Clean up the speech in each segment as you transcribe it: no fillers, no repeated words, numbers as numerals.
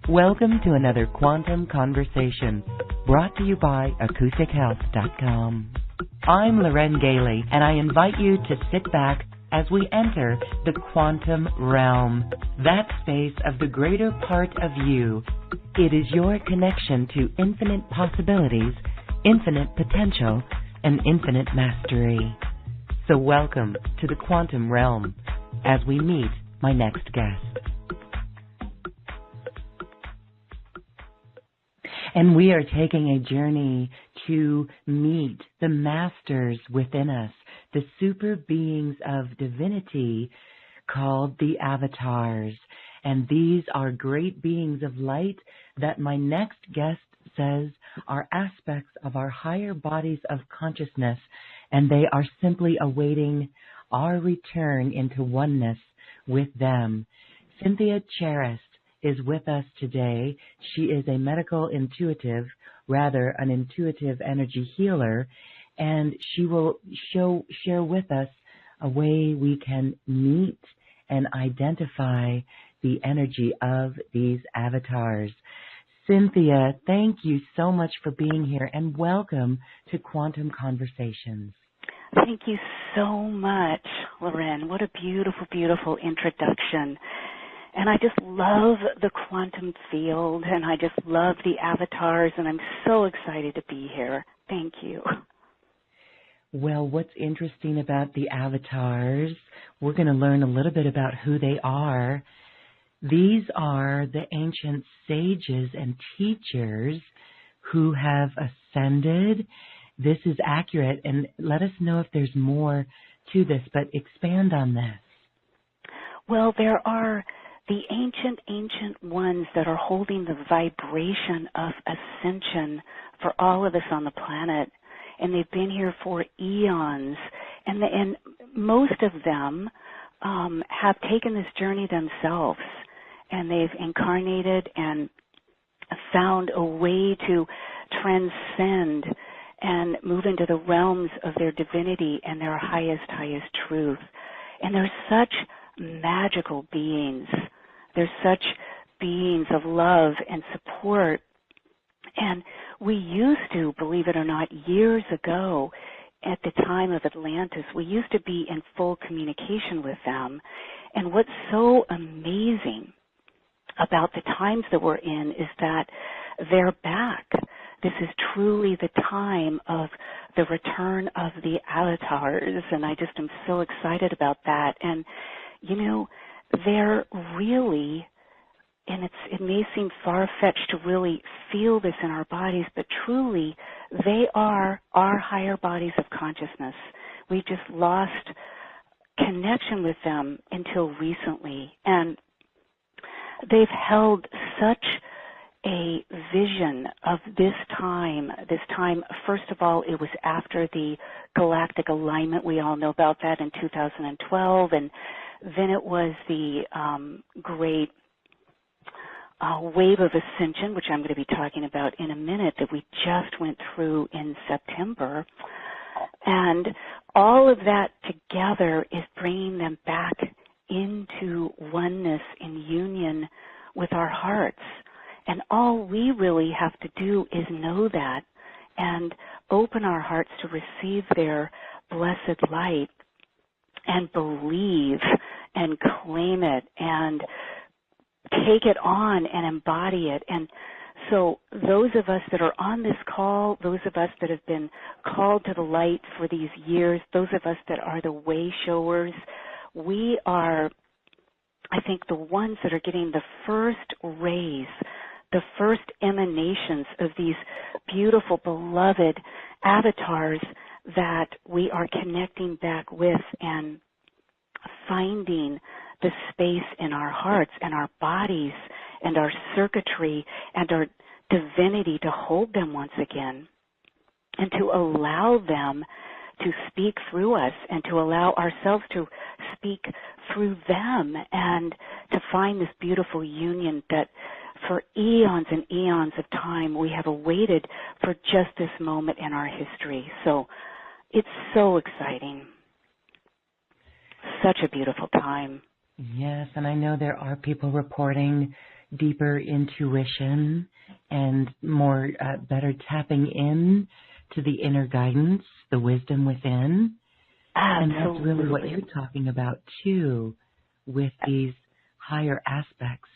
Welcome to another Quantum Conversation, brought to you by AcousticHealth.com. I'm Loren Gailey, and I invite you to sit back as we enter the quantum realm, that space of the greater part of you. It is your connection to infinite possibilities, infinite potential, and infinite mastery. So welcome to the quantum realm as we meet my next guest. And we are taking a journey to meet the masters within us, the super beings of divinity called the avatars. And these are great beings of light that my next guest says are aspects of our higher bodies of consciousness, and they are simply awaiting our return into oneness with them. Cynthia Charis is with us today. She is a medical intuitive, rather an intuitive energy healer, and she will share with us a way we can meet and identify the energy of these avatars. Cynthia, thank you so much for being here, and welcome to Quantum Conversations. Thank you so much, Loren. What a beautiful, beautiful introduction. And I just love the quantum field, and I just love the avatars, and I'm so excited to be here. Thank you. Well, what's interesting about the avatars, we're going to learn a little bit about who they are. These are the ancient sages and teachers who have ascended. This is accurate, and let us know if there's more to this, but expand on this. Well, there are the ancient ones that are holding the vibration of ascension for all of us on the planet, and they've been here for eons, and most of them have taken this journey themselves, and they've incarnated and found a way to transcend and move into the realms of their divinity and their highest truth. And they're such magical beings. They're such beings of love and support. And we used to, believe it or not, years ago, at the time of Atlantis, we used to be in full communication with them. And what's so amazing about the times that we're in is that they're back. This is truly the time of the return of the avatars, and I just am so excited about that. And, you know, they're really, and it may seem far-fetched to really feel this in our bodies, but truly they are our higher bodies of consciousness. We just lost connection with them until recently, and they've held such a vision of this time. First of all, it was after the galactic alignment. We all know about that in 2012, and then it was the great wave of ascension, which I'm going to be talking about in a minute, that we just went through in September. And all of that together is bringing them back into oneness and union with our hearts. And all we really have to do is know that and open our hearts to receive their blessed light and believe and claim it and take it on and embody it. And so those of us that are on this call, those of us that have been called to the light for these years, those of us that are the way showers, we are, I think, the ones that are getting the first rays, the first emanations of these beautiful, beloved avatars that we are connecting back with and finding the space in our hearts and our bodies and our circuitry and our divinity to hold them once again and to allow them to speak through us and to allow ourselves to speak through them and to find this beautiful union that for eons and eons of time we have awaited for just this moment in our history. So it's so exciting. Such a beautiful time. Yes, and I know there are people reporting deeper intuition and more better tapping in to the inner guidance, the wisdom within. Absolutely. And that's really what you're talking about too, with these higher aspects.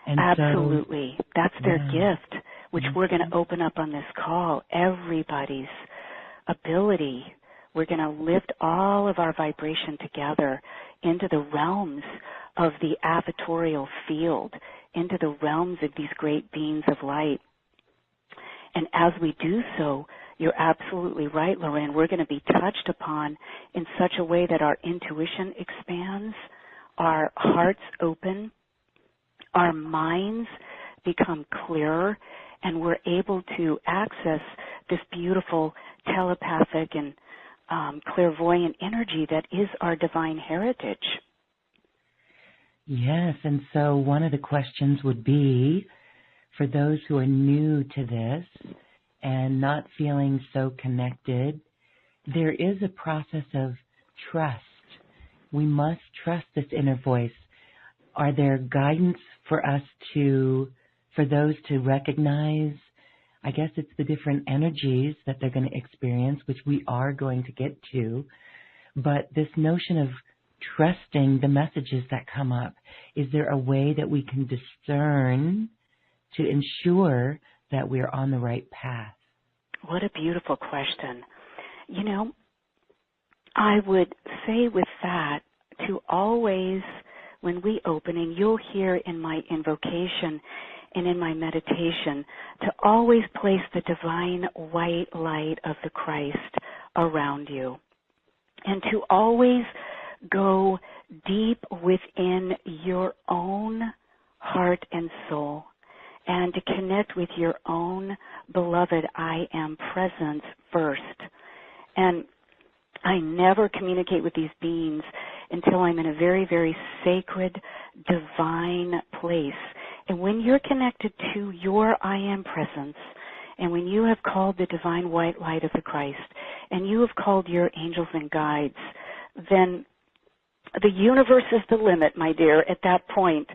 And absolutely. That's their gift, which Mm-hmm. we're going to open up on this call. Everybody's ability. We're going to lift all of our vibration together into the realms of the avatorial field, into the realms of these great beings of light. And as we do so, you're absolutely right, Lorraine, we're going to be touched upon in such a way that our intuition expands, our hearts open, our minds become clearer, and we're able to access this beautiful telepathic and clairvoyant energy that is our divine heritage. Yes, and so one of the questions would be, for those who are new to this and not feeling so connected, there is a process of trust. We must trust this inner voice. Are there guidance for us for those to recognize? I guess it's the different energies that they're going to experience, which we are going to get to. But this notion of trusting the messages that come up, is there a way that we can discern to ensure that we're on the right path? What a beautiful question. You know, I would say with that to always, when we open, and you'll hear in my invocation and in my meditation, to always place the divine white light of the Christ around you. And to always go deep within your own heart and soul, and to connect with your own beloved I am presence first. And I never communicate with these beings until I'm in a very, very sacred, divine place. And when you're connected to your I am presence, and when you have called the divine white light of the Christ, and you have called your angels and guides, then the universe is the limit, my dear, at that point.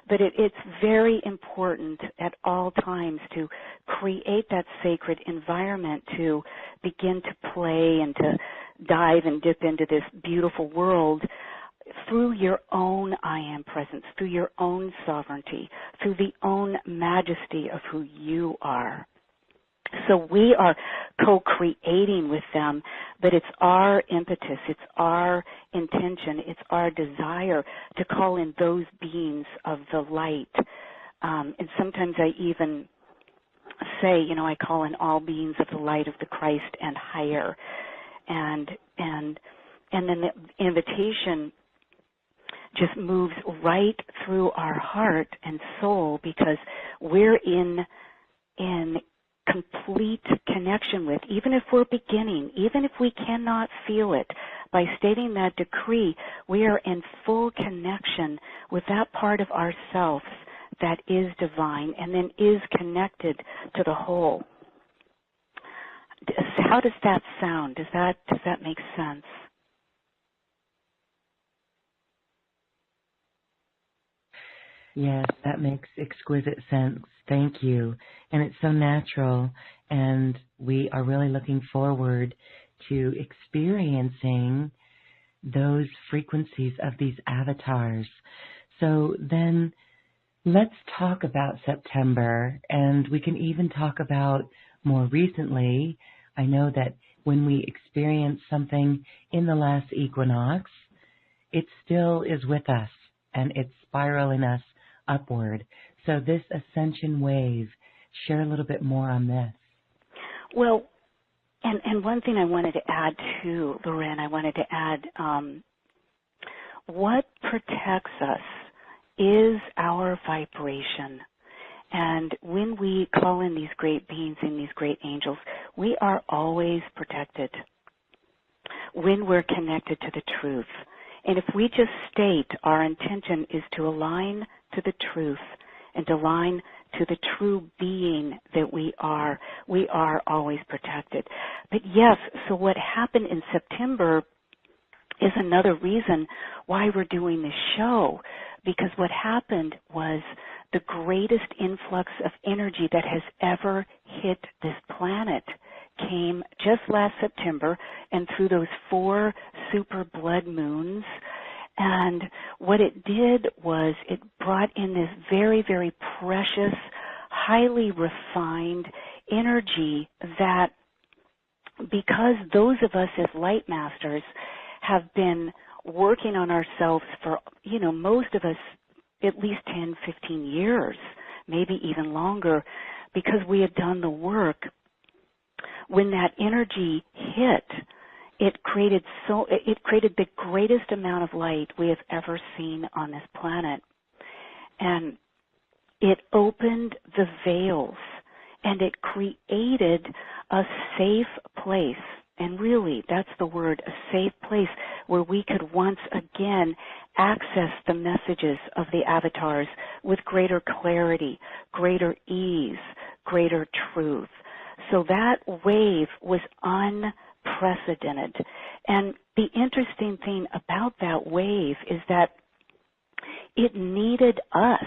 But it's very important at all times to create that sacred environment to begin to play and to dive and dip into this beautiful world through your own I am presence, through your own sovereignty, through the own majesty of who you are. So we are co-creating with them, but it's our impetus, it's our intention, it's our desire to call in those beings of the light. And sometimes I even say, you know, I call in all beings of the light of the Christ and higher. And then the invitation just moves right through our heart and soul, because we're in complete connection with, even if we're beginning, even if we cannot feel it, by stating that decree, we are in full connection with that part of ourselves that is divine and then is connected to the whole. How does that sound? Does that make sense? Yes, that makes exquisite sense. Thank you. And it's so natural, and we are really looking forward to experiencing those frequencies of these avatars. So then let's talk about September, and we can even talk about more recently. I know that when we experience something in the last equinox, it still is with us, and it's spiraling us upward. So this ascension wave, share a little bit more on this. Well, and one thing I wanted to add too, Lorraine, I wanted to add, what protects us is our vibration. And when we call in these great beings and these great angels, we are always protected when we're connected to the truth. And if we just state our intention is to align to the truth and to align to the true being that we are always protected. But yes, so what happened in September is another reason why we're doing this show, because what happened was the greatest influx of energy that has ever hit this planet came just last September and through those 4 super blood moons. And what it did was it brought in this very, very precious, highly refined energy that, because those of us as light masters have been working on ourselves for, most of us at least 10, 15 years, maybe even longer, because we had done the work, when that energy hit, it created the greatest amount of light we have ever seen on this planet. And it opened the veils, and it created a safe place. And really, that's the word, a safe place where we could once again access the messages of the avatars with greater clarity, greater ease, greater truth. So that wave was unprecedented. And the interesting thing about that wave is that it needed us.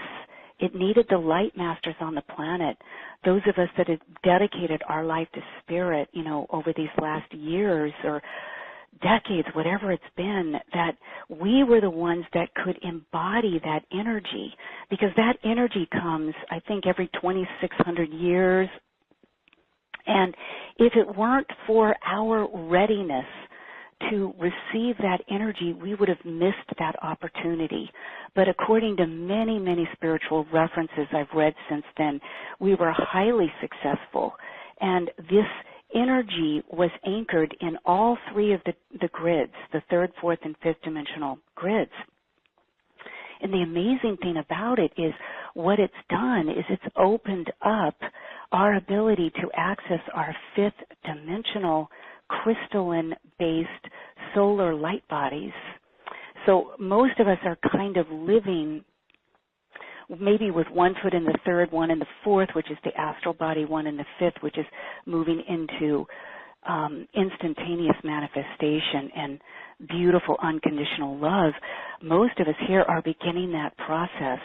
It needed the light masters on the planet, those of us that had dedicated our life to spirit, over these last years or decades, whatever it's been, that we were the ones that could embody that energy, because that energy comes, I think, every 2,600 years. And if it weren't for our readiness to receive that energy, we would have missed that opportunity. But according to many, many spiritual references I've read since then, we were highly successful. And this energy was anchored in all 3 of the grids, the 3rd, 4th, and 5th dimensional grids. And the amazing thing about it is what it's done is it's opened up our ability to access our 5th dimensional crystalline-based solar light bodies. So most of us are kind of living maybe with 1 foot in the 3rd, 1 in the 4th, which is the astral body, 1 in the 5th, which is moving into instantaneous manifestation and beautiful unconditional love. Most of us here are beginning that process,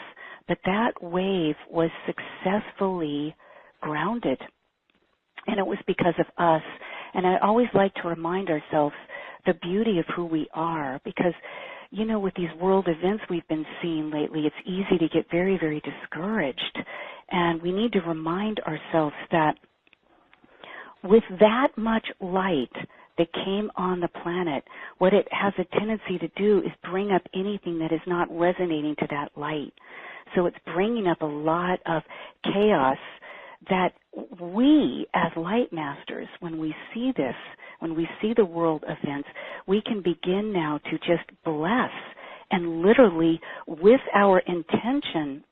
but that wave was successfully grounded. And it was because of us. And I always like to remind ourselves the beauty of who we are, because, with these world events we've been seeing lately, it's easy to get very, very discouraged. And we need to remind ourselves that with that much light that came on the planet, what it has a tendency to do is bring up anything that is not resonating to that light. So it's bringing up a lot of chaos that we as light masters, when we see this, when we see the world events, we can begin now to just bless and literally, with our intention,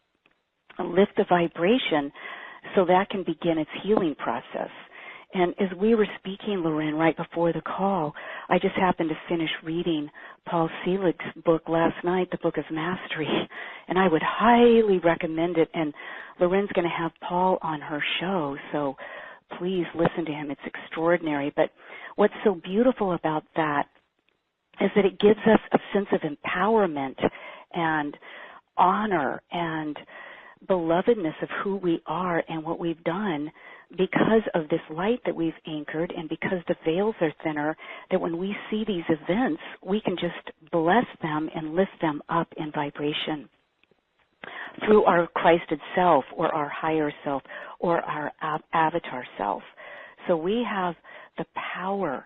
lift the vibration so that can begin its healing process. And as we were speaking, Loren, right before the call, I just happened to finish reading Paul Selig's book last night, The Book of Mastery, and I would highly recommend it. And Loren's going to have Paul on her show, so please listen to him. It's extraordinary. But what's so beautiful about that is that it gives us a sense of empowerment and honor and belovedness of who we are and what we've done because of this light that we've anchored, and because the veils are thinner, that when we see these events, we can just bless them and lift them up in vibration through our Christed self or our higher self or our avatar self. So we have the power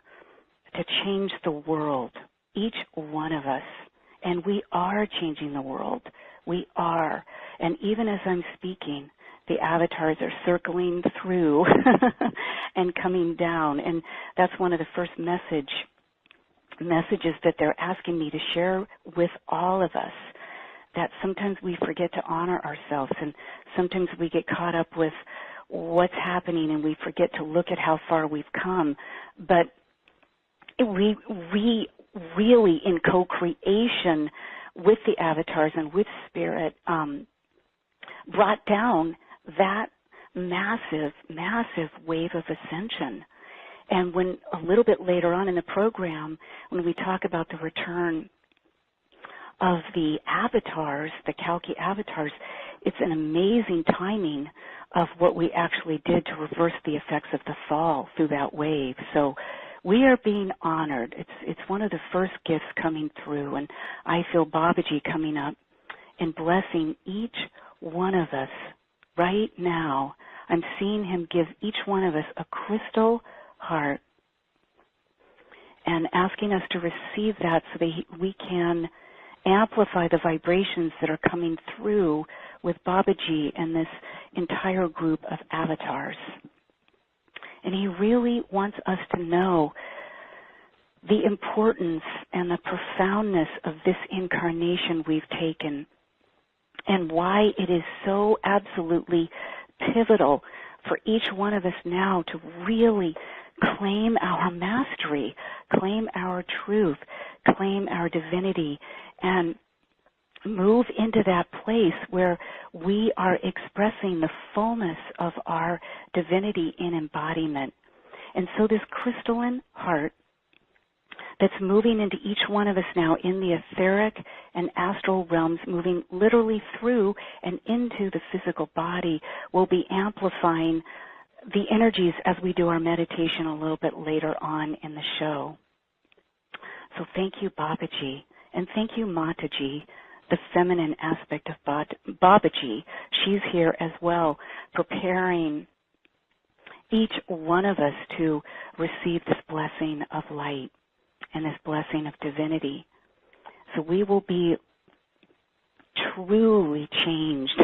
to change the world, each one of us, and we are changing the world. We are. And even as I'm speaking, the avatars are circling through and coming down. And that's one of the first messages that they're asking me to share with all of us, that sometimes we forget to honor ourselves, and sometimes we get caught up with what's happening and we forget to look at how far we've come. But we really, in co-creation with the avatars and with spirit, brought down that massive, massive wave of ascension. And when a little bit later on in the program, when we talk about the return of the avatars, the Kalki avatars, it's an amazing timing of what we actually did to reverse the effects of the fall through that wave. So we are being honored. It's one of the first gifts coming through, and I feel Babaji coming up and blessing each one of us right now. I'm seeing him give each one of us a crystal heart and asking us to receive that so that we can amplify the vibrations that are coming through with Babaji and this entire group of avatars. And he really wants us to know the importance and the profoundness of this incarnation we've taken and why it is so absolutely pivotal for each one of us now to really claim our mastery, claim our truth, claim our divinity, and move into that place where we are expressing the fullness of our divinity in embodiment. And so this crystalline heart that's moving into each one of us now in the etheric and astral realms, moving literally through and into the physical body, will be amplifying the energies as we do our meditation a little bit later on in the show. So thank you, Babaji, and thank you, Mataji, the feminine aspect of Babaji. She's here as well, preparing each one of us to receive this blessing of light and this blessing of divinity. So we will be truly changed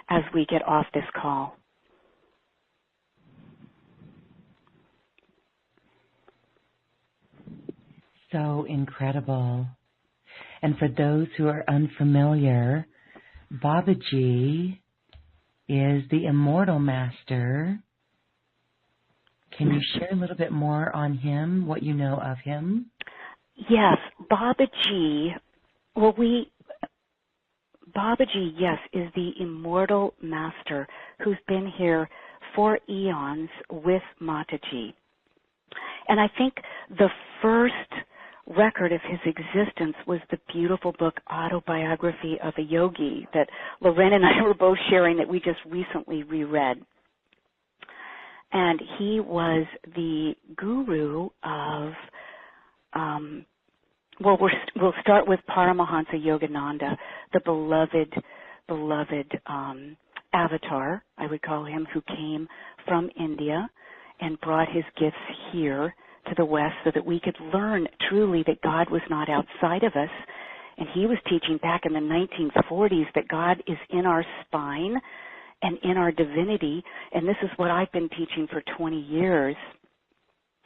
as we get off this call. So incredible. And for those who are unfamiliar, Babaji is the immortal master. Can you share a little bit more on him, what you know of him? Yes, Babaji, Babaji, yes, is the immortal master who's been here for eons with Mataji. And I think the first record of his existence was the beautiful book Autobiography of a Yogi that Lorraine and I were both sharing that we just recently reread. And he was the guru of, we'll start with Paramahansa Yogananda, the beloved avatar, I would call him, who came from India and brought his gifts here to the West so that we could learn truly that God was not outside of us. And he was teaching back in the 1940s that God is in our spine and in our divinity. And this is what I've been teaching for 20 years.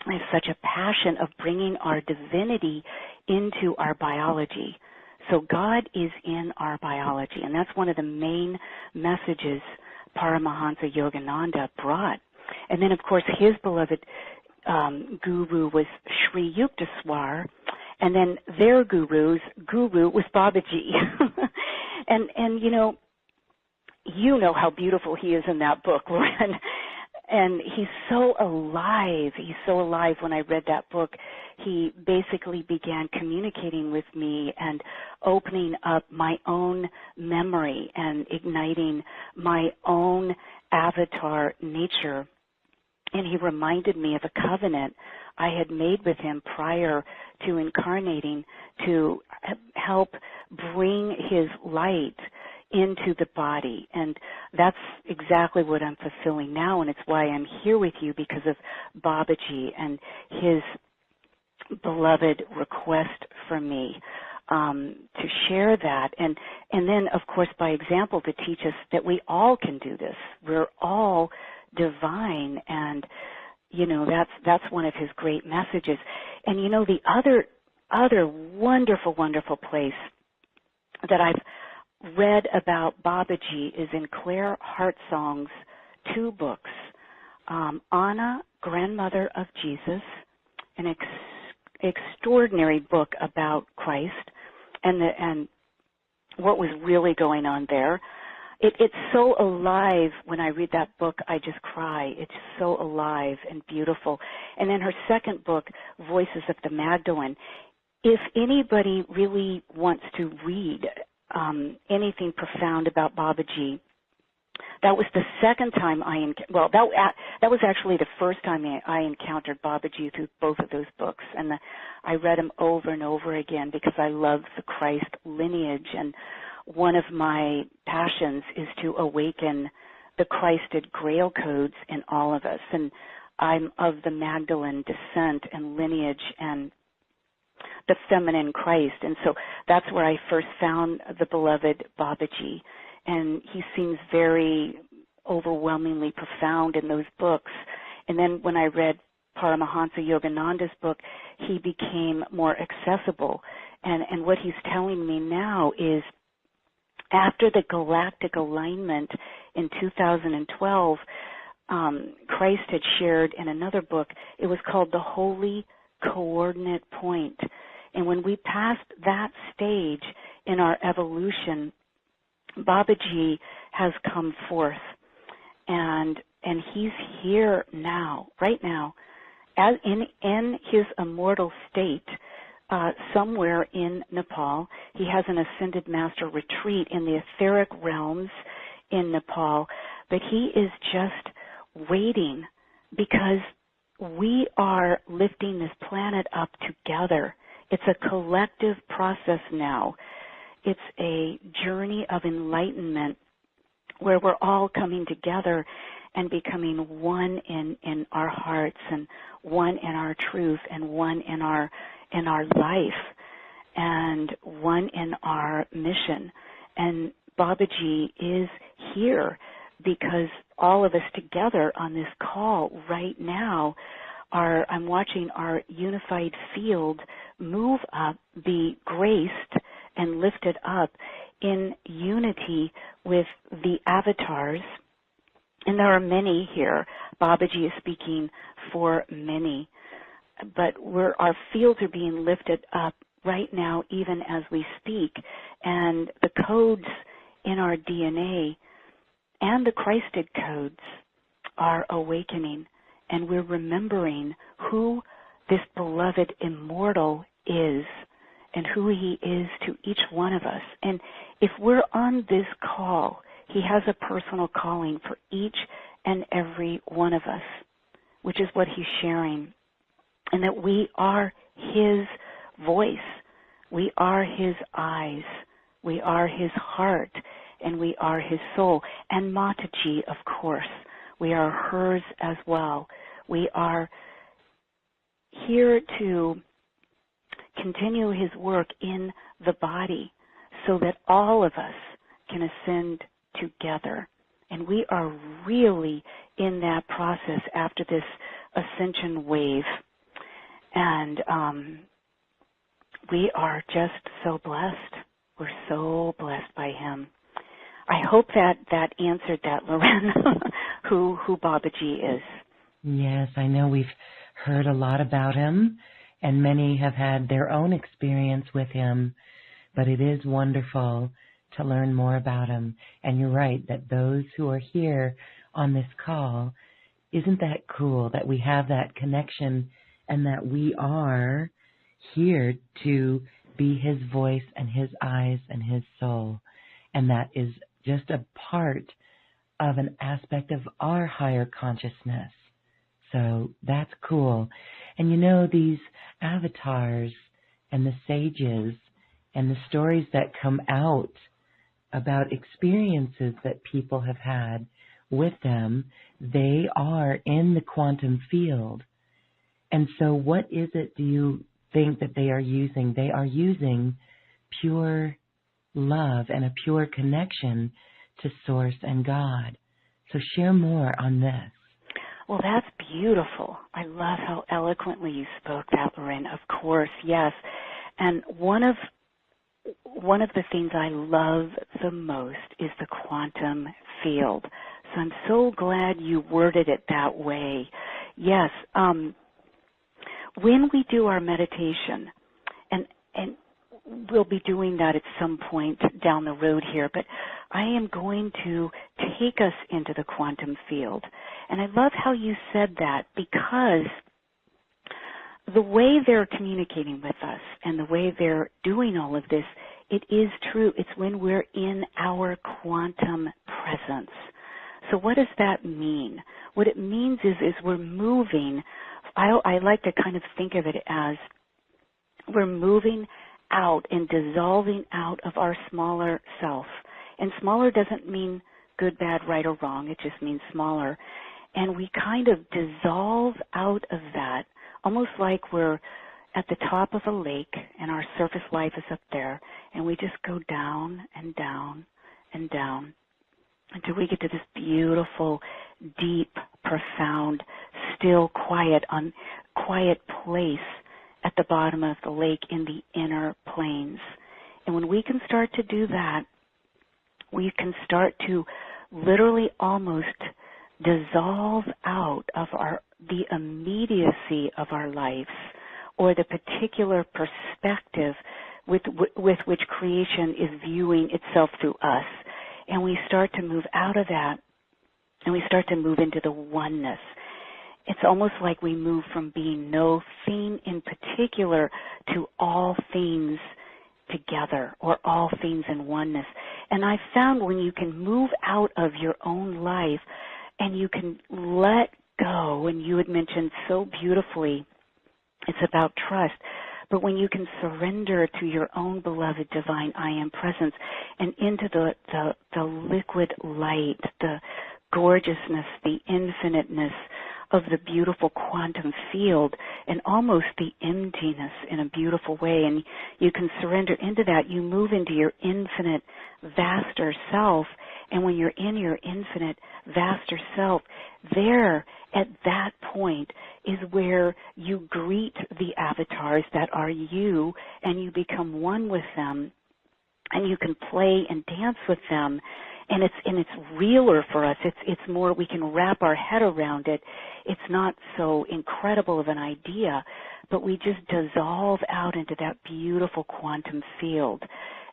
I have such a passion of bringing our divinity into our biology. So God is in our biology. And that's one of the main messages Paramahansa Yogananda brought. And then, of course, his beloved guru was Sri Yukteswar, and then their guru was Babaji. and you know how beautiful he is in that book, Lauren. And he's so alive. He's so alive. When I read that book, he basically began communicating with me and opening up my own memory and igniting my own avatar nature. And he reminded me of a covenant I had made with him prior to incarnating to help bring his light into the body. And that's exactly what I'm fulfilling now, and it's why I'm here with you, because of Babaji and his beloved request for me to share that. And then, of course, by example, to teach us that we all can do this. We're all divine, and that's one of his great messages. And the other wonderful place that I've read about Babaji is in Claire Hartsong's 2 books, Anna, Grandmother of Jesus, an extraordinary book about Christ and what was really going on there. It's so alive. When I read that book, I just cry. It's so alive and beautiful. And then her second book, Voices of the Magdalene, if anybody really wants to read anything profound about Babaji, that was the second time that was actually the first time I encountered Babaji through both of those books. And I read them over and over again because I love the Christ lineage. And one of my passions is to awaken the Christed Grail codes in all of us. And I'm of the Magdalene descent and lineage and the feminine Christ. And so that's where I first found the beloved Babaji. And he seems very overwhelmingly profound in those books. And then when I read Paramahansa Yogananda's book, he became more accessible. And what he's telling me now is after the galactic alignment in 2012, Christ had shared in another book, it was called the Holy Coordinate Point. And when we passed that stage in our evolution, Babaji has come forth, and he's here now, right now, as in his immortal state, somewhere in Nepal. He has an ascended master retreat in the etheric realms in Nepal, but he is just waiting because we are lifting this planet up together. It's a collective process now. It's a journey of enlightenment where we're all coming together and becoming one in our hearts and one in our truth and one in our life and one in our mission. And Babaji is here because all of us together on this call right now I'm watching our unified field move up, be graced and lifted up in unity with the avatars. And there are many here. Babaji is speaking for many. But our fields are being lifted up right now, even as we speak. And the codes in our DNA and the Christed codes are awakening. And we're remembering who this beloved immortal is and who he is to each one of us. And if we're on this call, he has a personal calling for each and every one of us, which is what he's sharing. And that we are his voice. We are his eyes. We are his heart. And we are his soul. And Mataji, of course. We are hers as well. We are here to continue his work in the body so that all of us can ascend together. And we are really in that process after this ascension wave. And we are just so blessed. We're so blessed by him. I hope that answered that, Loren, who Babaji is. Yes, I know we've heard a lot about him, and many have had their own experience with him, but it is wonderful to learn more about him. And you're right, that those who are here on this call, isn't that cool that we have that connection and that we are here to be his voice and his eyes and his soul. And that is just a part of an aspect of our higher consciousness. So that's cool. And you know, these avatars and the sages and the stories that come out about experiences that people have had with them, they are in the quantum field. And so what is it, do you think, that they are using? They are using pure love and a pure connection to Source and God. So share more on this. Well, that's beautiful. I love how eloquently you spoke that, Lorraine. Of course, yes. And one of the things I love the most is the quantum field. So I'm so glad you worded it that way. Yes. When we do our meditation, and we'll be doing that at some point down the road here, but I am going to take us into the quantum field. And I love how you said that, because the way they're communicating with us and the way they're doing all of this, it is true. It's when we're in our quantum presence. So what does that mean? What it means is we're moving. I like to kind of think of it as we're moving out and dissolving out of our smaller self. And smaller doesn't mean good, bad, right, or wrong. It just means smaller. And we kind of dissolve out of that, almost like we're at the top of a lake and our surface life is up there, and we just go down and down and down until we get to this beautiful, deep, profound, still, quiet place at the bottom of the lake in the inner planes. And when we can start to do that, we can start to literally almost dissolve out of the immediacy of our lives or the particular perspective with which creation is viewing itself through us. And we start to move out of that and we start to move into the oneness. It's almost like we move from being no thing in particular to all things together or all things in oneness. And I found when you can move out of your own life and you can let go, and you had mentioned so beautifully, it's about trust. But when you can surrender to your own beloved divine I am presence and into the liquid light, the gorgeousness, the infiniteness of the beautiful quantum field and almost the emptiness in a beautiful way, and you can surrender into that, you move into your infinite, vaster self. And when you're in your infinite, vaster self, there at that point is where you greet the avatars that are you, and you become one with them, and you can play and dance with them. And it's realer for us. It's more, we can wrap our head around it. It's not so incredible of an idea, but we just dissolve out into that beautiful quantum field.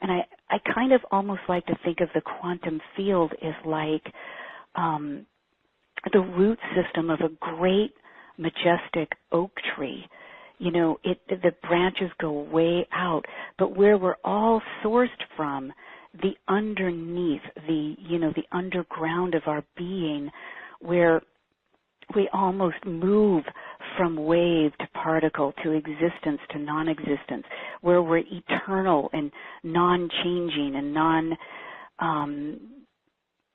And I kind of almost like to think of the quantum field as like the root system of a great, majestic oak tree. You know, the branches go way out, but where we're all sourced from, the underneath, the underground of our being, where we almost move from wave to particle to existence to non-existence, where we're eternal and non-changing and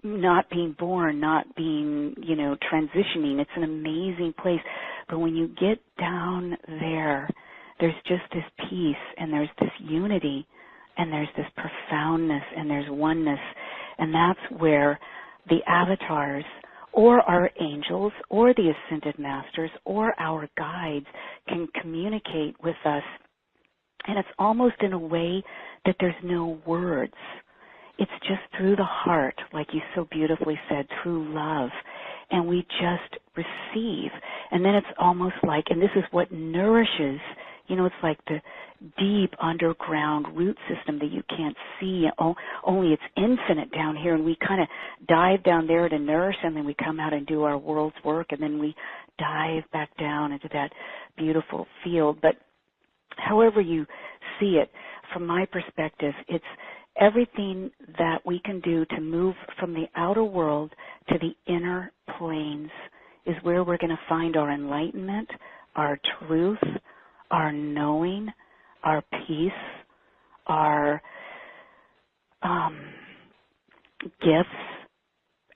not being born, not being, transitioning. It's an amazing place. But when you get down there, there's just this peace and there's this unity and there's this profoundness and there's oneness. And that's where the avatars or our angels or the ascended masters or our guides can communicate with us. And it's almost in a way that there's no words. It's just through the heart, like you so beautifully said, through love. And we just receive. And then it's almost like, and this is what nourishes, it's like the deep underground root system that you can't see. Only it's infinite down here, and we kind of dive down there to nourish, and then we come out and do our world's work, and then we dive back down into that beautiful field. But however you see it, from my perspective, it's everything that we can do to move from the outer world to the inner planes is where we're going to find our enlightenment, our truth, our knowing, our peace, our gifts,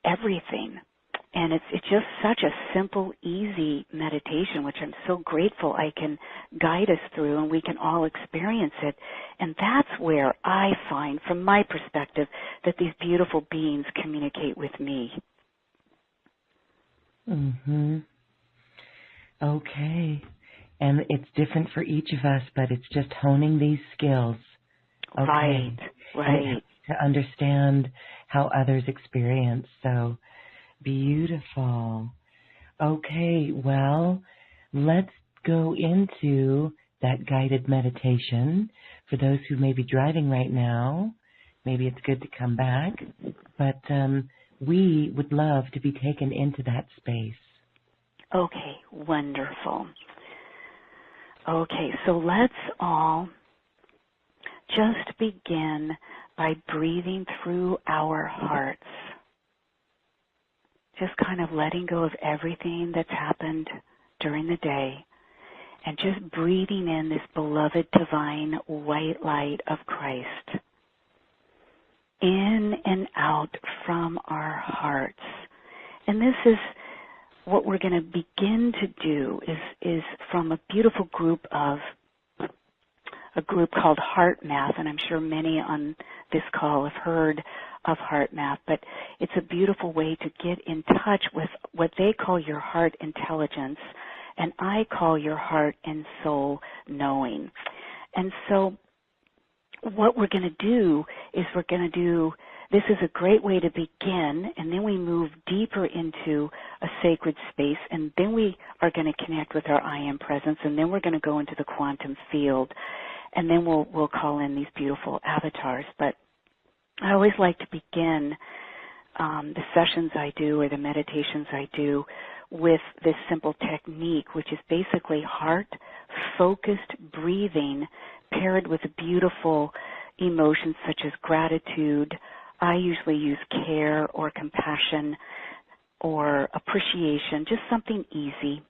everything. And it's just such a simple, easy meditation, which I'm so grateful I can guide us through and we can all experience it. And that's where I find, from my perspective, that these beautiful beings communicate with me. Mm-hmm. Okay. And it's different for each of us, but it's just honing these skills. Okay. Right. And to understand how others experience. So beautiful. Okay, well, let's go into that guided meditation. For those who may be driving right now, maybe it's good to come back. But we would love to be taken into that space. Okay, wonderful. Okay, so let's all just begin by breathing through our hearts. Just kind of letting go of everything that's happened during the day and just breathing in this beloved divine white light of Christ in and out from our hearts. And this is what we're going to begin to do is from a beautiful group called Heart Math, and I'm sure many on this call have heard of Heart Math, but it's a beautiful way to get in touch with what they call your heart intelligence, and I call your heart and soul knowing. And so what we're going to do is this is a great way to begin, and then we move deeper into a sacred space, and then we are going to connect with our I Am presence, and then we're going to go into the quantum field, and then we'll call in these beautiful avatars. But I always like to begin the sessions I do or the meditations I do with this simple technique, which is basically heart-focused breathing paired with beautiful emotions such as gratitude. I usually use care or compassion or appreciation, just something easy,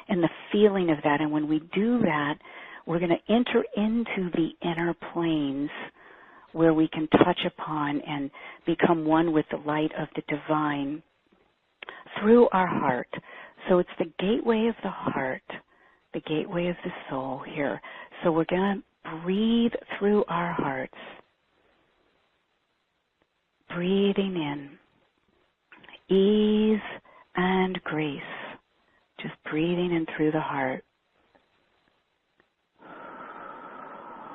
and the feeling of that. And when we do that, we're going to enter into the inner planes where we can touch upon and become one with the light of the divine through our heart. So it's the gateway of the heart, the gateway of the soul here. So we're going to breathe through our hearts, breathing in ease and grace, just breathing in through the heart.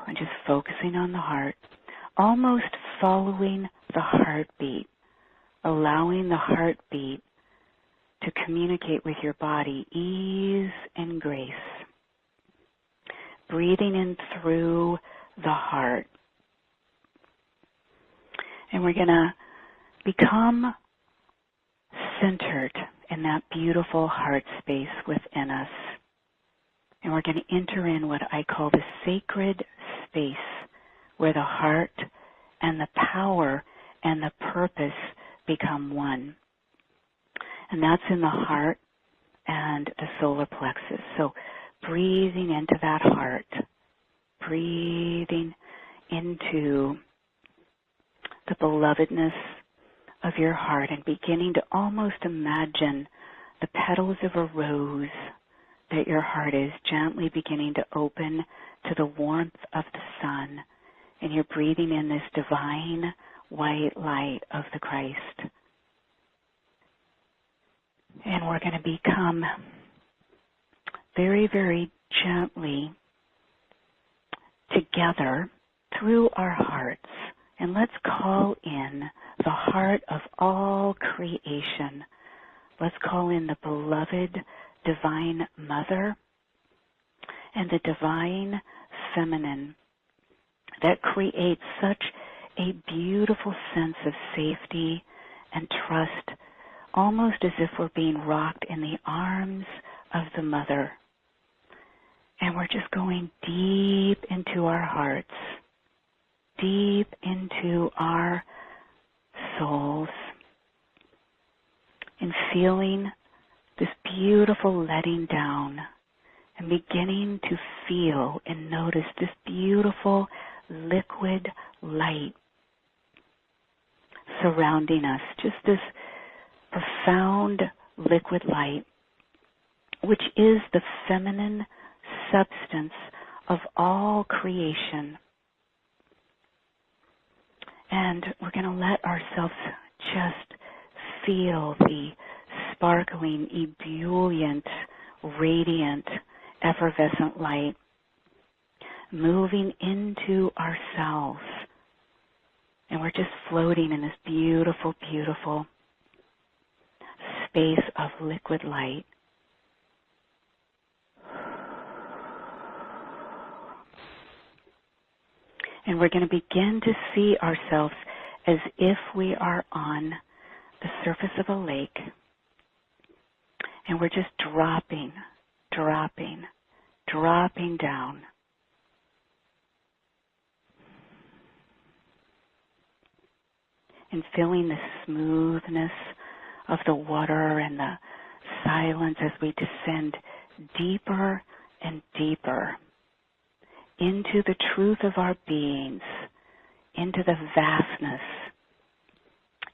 And just focusing on the heart, almost following the heartbeat, allowing the heartbeat to communicate with your body, ease and grace. Breathing in through the heart. And we're going to become centered in that beautiful heart space within us. And we're going to enter in what I call the sacred space where the heart and the power and the purpose become one. And that's in the heart and the solar plexus. So breathing into that heart, breathing into the belovedness of your heart and beginning to almost imagine the petals of a rose that your heart is gently beginning to open to the warmth of the sun, and you're breathing in this divine white light of the Christ. And we're going to become very, very gently together through our hearts. And let's call in the heart of all creation. Let's call in the beloved Divine Mother and the Divine Feminine that creates such a beautiful sense of safety and trust, almost as if we're being rocked in the arms of the Mother. And we're just going deep into our hearts, deep into our souls, and feeling this beautiful letting down and beginning to feel and notice this beautiful liquid light surrounding us, just this profound liquid light, which is the feminine substance of all creation. And we're going to let ourselves just feel the sparkling, ebullient, radiant, effervescent light moving into ourselves. And we're just floating in this beautiful, beautiful space of liquid light. And we're going to begin to see ourselves as if we are on the surface of a lake. And we're just dropping, dropping, dropping down. And feeling the smoothness of the water and the silence as we descend deeper and deeper into the truth of our beings, into the vastness,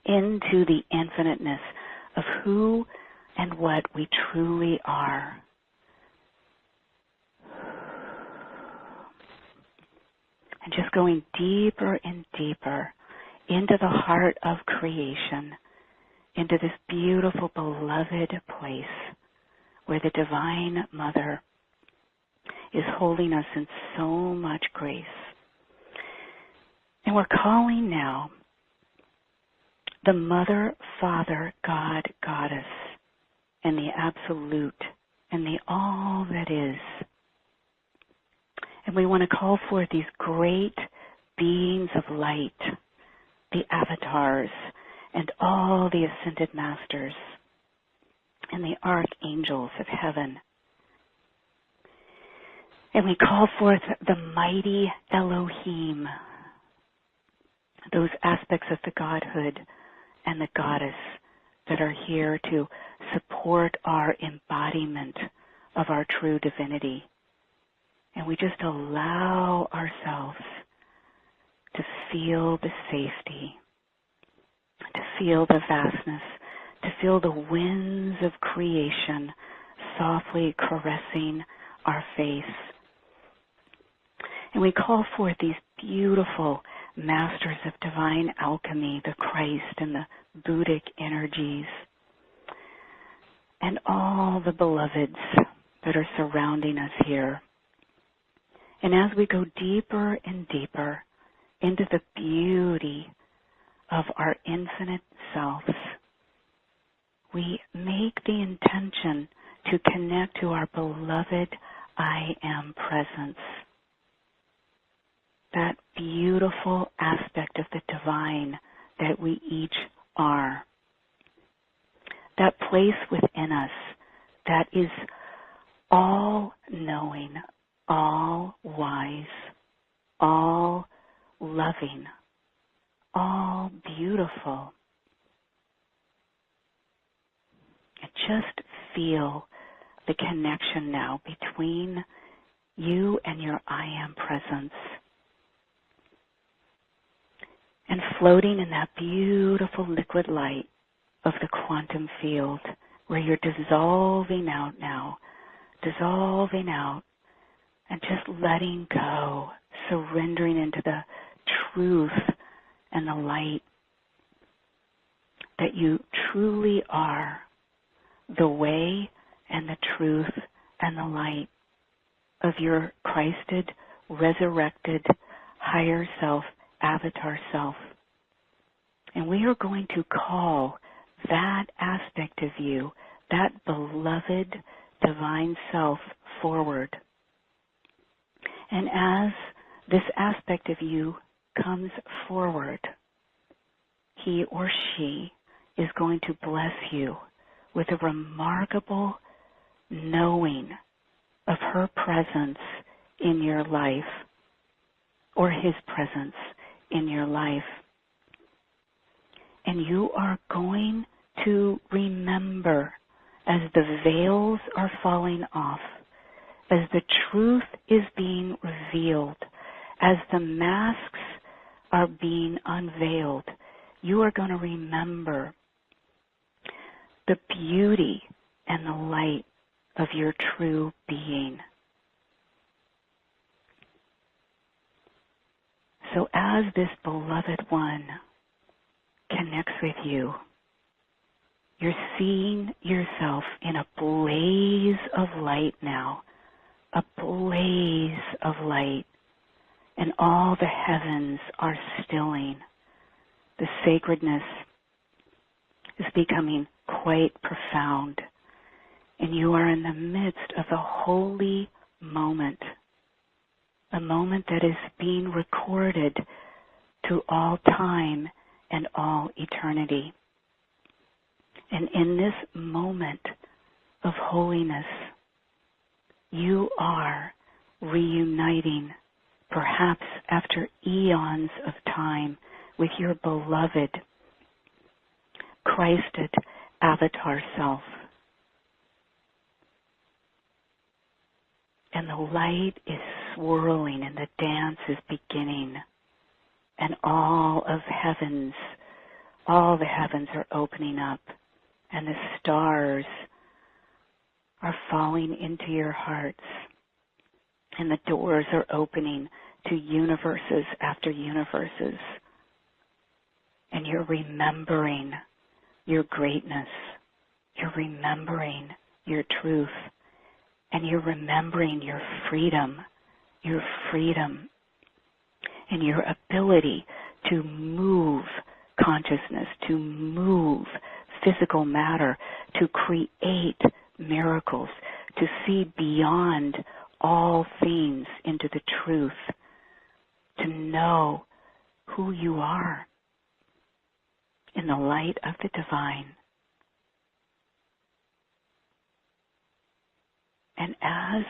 into the infiniteness of who and what we truly are. And just going deeper and deeper into the heart of creation, into this beautiful, beloved place where the Divine Mother is holding us in so much grace. And we're calling now the Mother, Father, God, Goddess, and the Absolute, and the all that is. And we want to call forth these great beings of light, the avatars, and all the ascended masters, and the archangels of heaven. And we call forth the mighty Elohim, those aspects of the Godhood and the Goddess that are here to support our embodiment of our true divinity. And we just allow ourselves to feel the safety, to feel the vastness, to feel the winds of creation softly caressing our face. And we call forth these beautiful masters of divine alchemy, the Christ and the Buddhic energies, and all the beloveds that are surrounding us here. And as we go deeper and deeper into the beauty of our infinite selves, we make the intention to connect to our beloved I Am presence, that beautiful aspect of the divine that we each are, that place within us that is all-knowing, all-wise, all-loving, all-beautiful. And just feel the connection now between you and your I Am presence. And floating in that beautiful liquid light of the quantum field where you're dissolving out now, dissolving out, and just letting go, surrendering into the truth and the light that you truly are, the way and the truth and the light of your Christed, resurrected, higher self, avatar self. And we are going to call that aspect of you, that beloved divine self, forward. And as this aspect of you comes forward, he or she is going to bless you with a remarkable knowing of her presence in your life, or his presence in your life. And you are going to remember, as the veils are falling off, as the truth is being revealed, as the masks are being unveiled, you are going to remember the beauty and the light of your true being. So as this beloved one connects with you, you're seeing yourself in a blaze of light now, a blaze of light, and all the heavens are stilling. The sacredness is becoming quite profound, and you are in the midst of a holy moment, a moment that is being recorded to all time and all eternity. And in this moment of holiness, You are reuniting, perhaps after eons of time, with your beloved, Christed avatar self. And the light is swirling and the dance is beginning. And all the heavens are opening up. And the stars are falling into your hearts. And the doors are opening to universes after universes. And you're remembering your greatness. You're remembering your truth. And you're remembering your freedom, and your ability to move consciousness, to move physical matter, to create miracles, to see beyond all things into the truth, to know who you are in the light of the divine. And as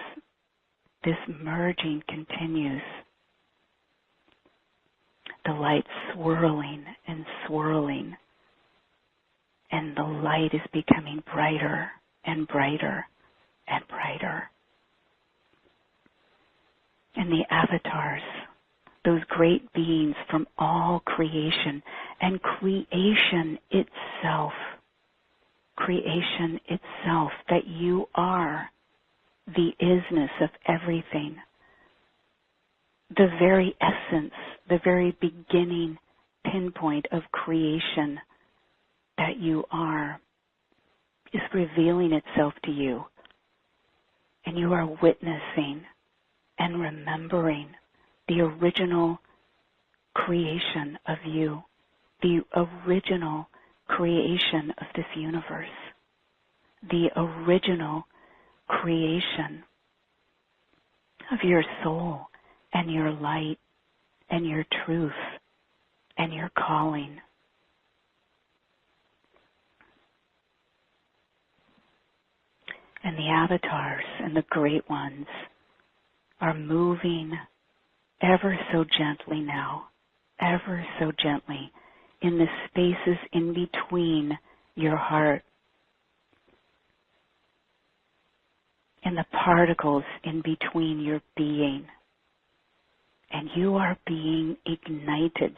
this merging continues, the light swirling and swirling, and the light is becoming brighter and brighter and brighter. And the avatars, those great beings from all creation, and creation itself, that you are the isness of everything, the very essence, the very beginning pinpoint of creation that you are, is revealing itself to you. And you are witnessing and remembering the original creation of you, the original creation of this universe, the original creation of your soul and your light and your truth and your calling. And the avatars and the great ones are moving ever so gently now, ever so gently, in the spaces in between your heart, in the particles in between your being. And you are being ignited.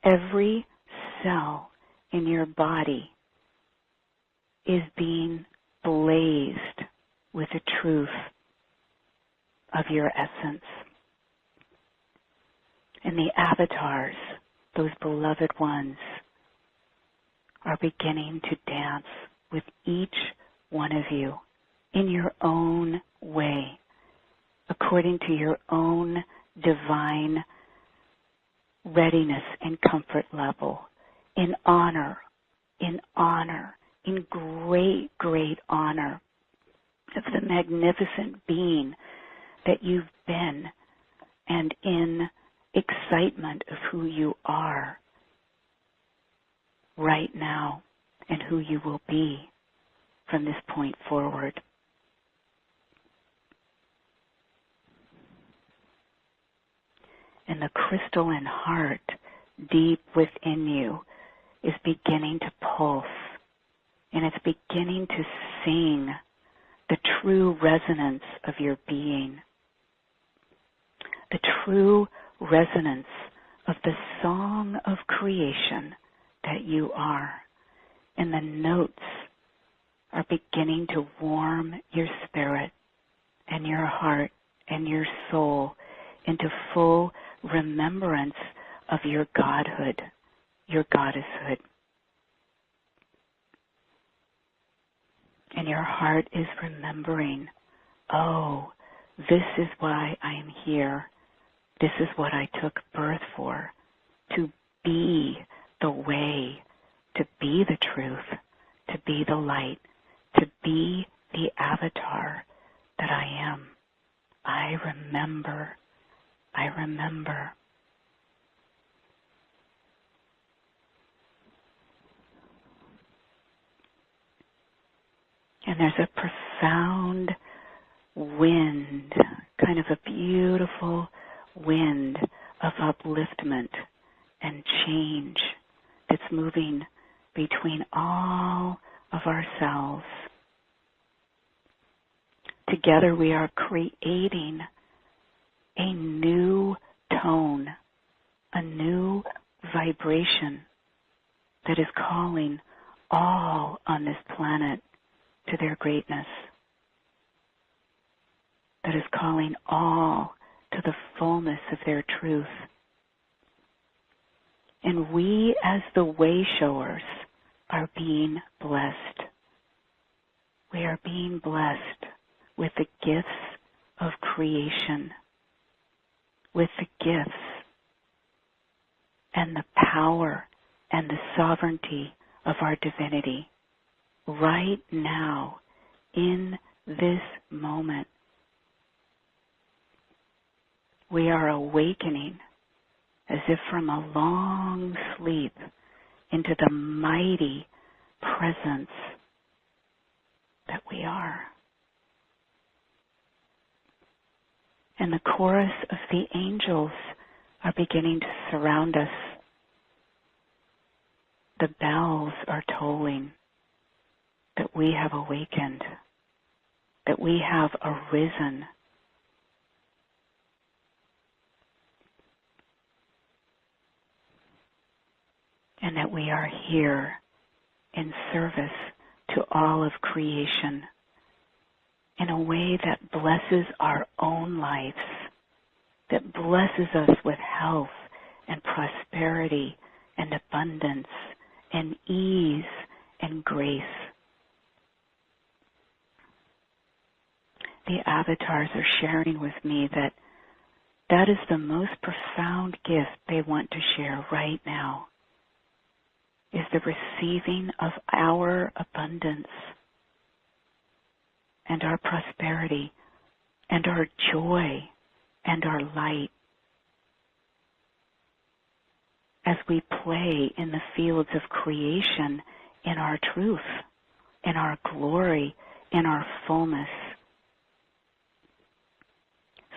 Every cell in your body is being blazed with the truth of your essence. And the avatars, those beloved ones, are beginning to dance with each one of you in your own way, according to your own divine readiness and comfort level, in honor, in great, great honor of the magnificent being that you've been, and in excitement of who you are right now and who you will be from this point forward. And the crystalline heart deep within you is beginning to pulse, and it's beginning to sing the true resonance of your being, the true resonance of the song of creation that you are. And the notes are beginning to warm your spirit and your heart and your soul into full remembrance of your godhood, your goddesshood. And your heart is remembering, oh, this is why I am here. This is what I took birth for, to be the way, to be the truth, to be the light, to be the avatar that I am. I remember. And there's a profound wind, kind of a beautiful wind of upliftment and change that's moving between all of ourselves. Together we are creating a new tone, a new vibration that is calling all on this planet to their greatness, that is calling all to the fullness of their truth. And we as the way showers are being blessed. We are being blessed with the gifts of creation, with the gifts and the power and the sovereignty of our divinity right now in this moment. We are awakening as if from a long sleep into the mighty presence that we are. And the chorus of the angels are beginning to surround us. The bells are tolling that we have awakened, that we have arisen. And that we are here in service to all of creation in a way that blesses our own lives, that blesses us with health and prosperity and abundance and ease and grace. The avatars are sharing with me that that is the most profound gift they want to share right now, is the receiving of our abundance and our prosperity and our joy and our light as we play in the fields of creation in our truth, in our glory, in our fullness.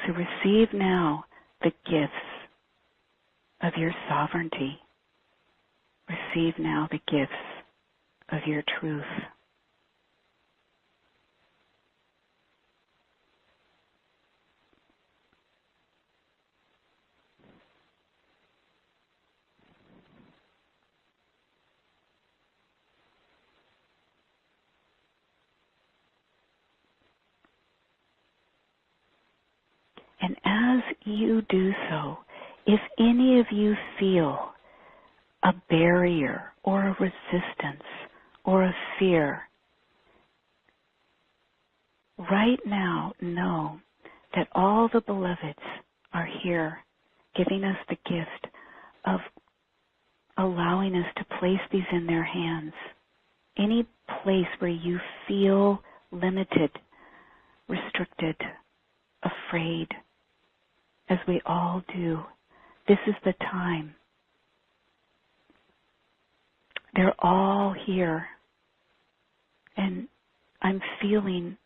So receive now the gifts of your sovereignty. Receive now the gifts of your truth. And as you do so, if any of you feel a barrier or a resistance or a fear, right now know that all the beloveds are here giving us the gift of allowing us to place these in their hands. Any place where you feel limited, restricted, afraid, as we all do, this is the time. They're all here. And I'm feeling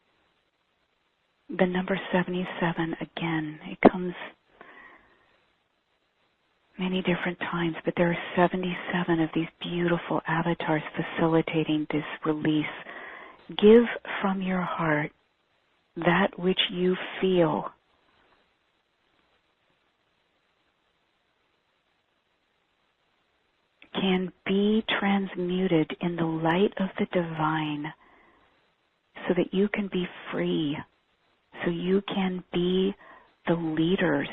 the number 77 again. It comes many different times, but there are 77 of these beautiful avatars facilitating this release. Give from your heart that which you feel can be transmuted in the light of the divine so that you can be free, so you can be the leaders,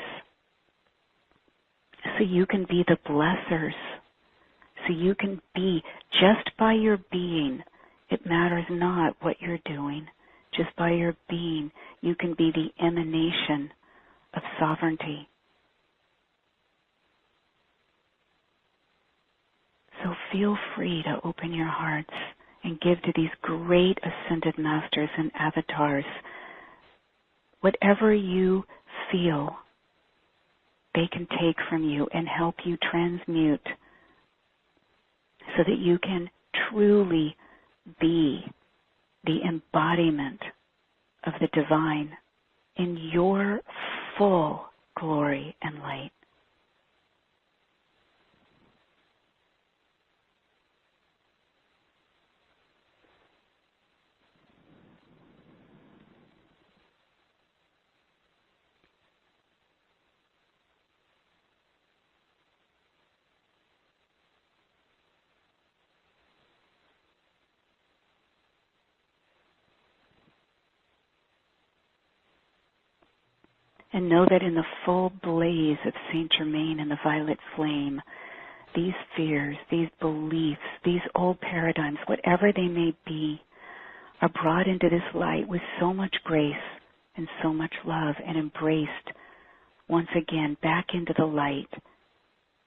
so you can be the blessers, so you can be, just by your being, it matters not what you're doing, just by your being, you can be the emanation of sovereignty. So feel free to open your hearts and give to these great ascended masters and avatars whatever you feel they can take from you and help you transmute so that you can truly be the embodiment of the divine in your full glory and light. And know that in the full blaze of Saint Germain and the violet flame, these fears, these beliefs, these old paradigms, whatever they may be, are brought into this light with so much grace and so much love and embraced once again back into the light,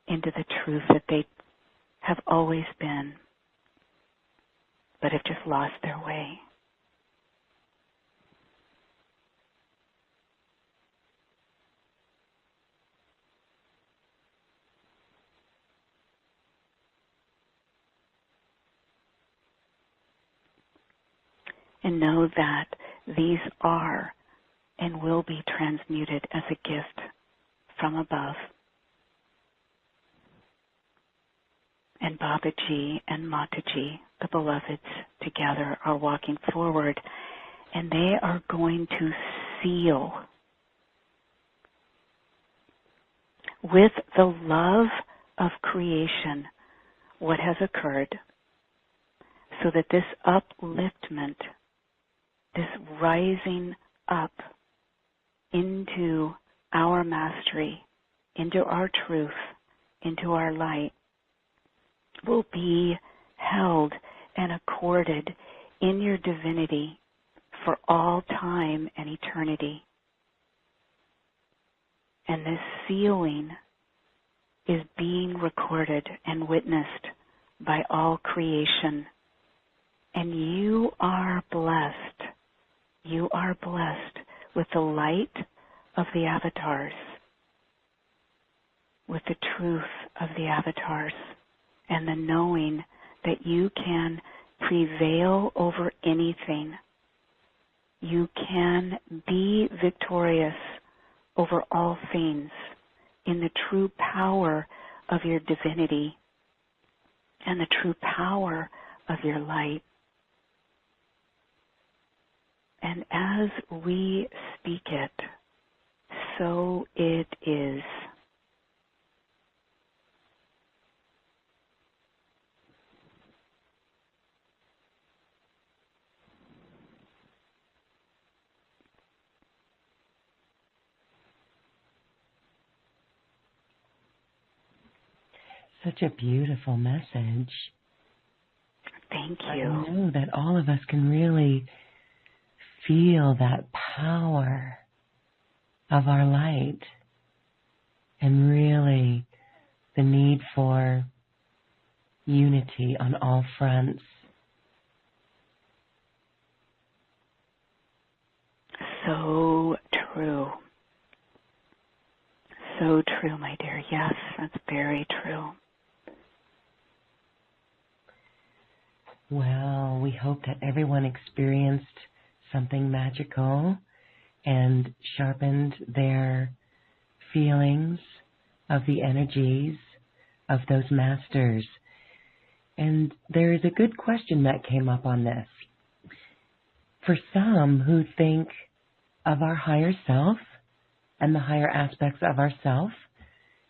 into the truth that they have always been, but have just lost their way. And know that these are and will be transmuted as a gift from above. And Babaji and Mataji, the beloveds, together are walking forward, and they are going to seal with the love of creation what has occurred, so that this upliftment, this rising up into our mastery, into our truth, into our light, will be held and accorded in your divinity for all time and eternity. And this sealing is being recorded and witnessed by all creation. And you are blessed. You are blessed with the light of the avatars, with the truth of the avatars, and the knowing that you can prevail over anything. You can be victorious over all things in the true power of your divinity and the true power of your light. And as we speak it, so it is. Such a beautiful message. Thank you. I know that all of us can really feel that power of our light and really the need for unity on all fronts. So true. So true, my dear. Yes, that's very true. Well, we hope that everyone experienced something magical and sharpened their feelings of the energies of those masters. And there is a good question that came up on this. For some who think of our higher self and the higher aspects of ourself,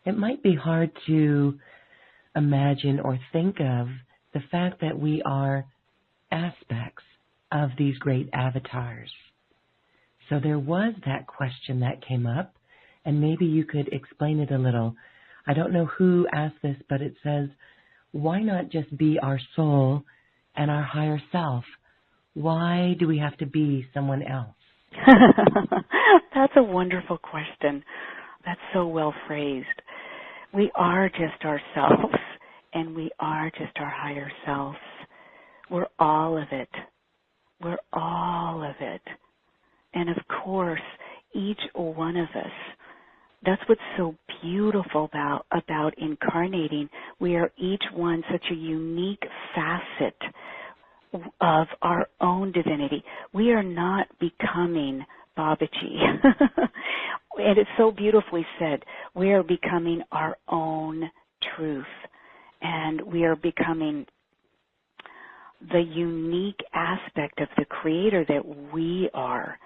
it might be hard to imagine or think of the fact that we are aspects of these great avatars. So there was that question that came up, and maybe you could explain it a little. I don't know who asked this, but it says, why not just be our soul and our higher self? Why do we have to be someone else? That's a wonderful question. That's so well phrased. We are just ourselves, and we are just our higher selves. We're all of it. We're all of it. And of course, each one of us, that's what's so beautiful about incarnating. We are each one such a unique facet of our own divinity. We are not becoming Babaji. And it's so beautifully said. We are becoming our own truth, and we are becoming the unique aspect of the Creator that we are.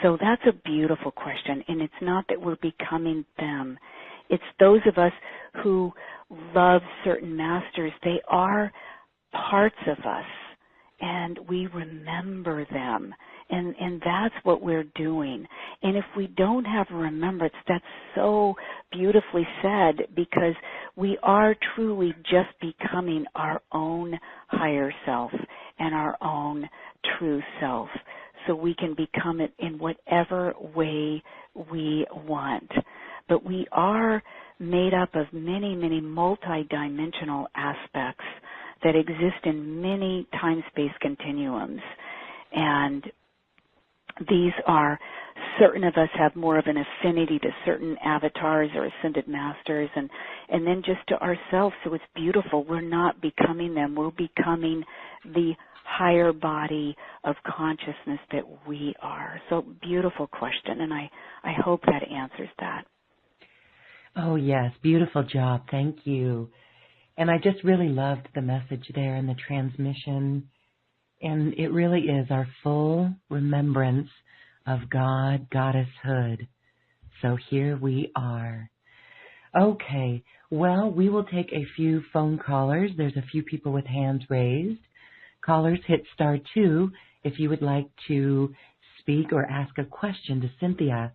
So that's a beautiful question, and it's not that we're becoming them. It's those of us who love certain masters. They are parts of us, and we remember them, and that's what we're doing. And if we don't have remembrance, that's so beautifully said, because we are truly just becoming our own higher self and our own true self, so we can become it in whatever way we want. But we are made up of many, many multidimensional aspects that exist in many time-space continuums. And these are, certain of us have more of an affinity to certain avatars or ascended masters, and then just to ourselves. So it's beautiful. We're not becoming them. We're becoming the higher body of consciousness that we are. So beautiful question, and I hope that answers that. Oh, yes. Beautiful job. Thank you. And I just really loved the message there and the transmission. And it really is our full remembrance of God, Goddesshood. So here we are. Okay. Well, we will take a few phone callers. There's a few people with hands raised. Callers, hit *2 if you would like to speak or ask a question to Cynthia.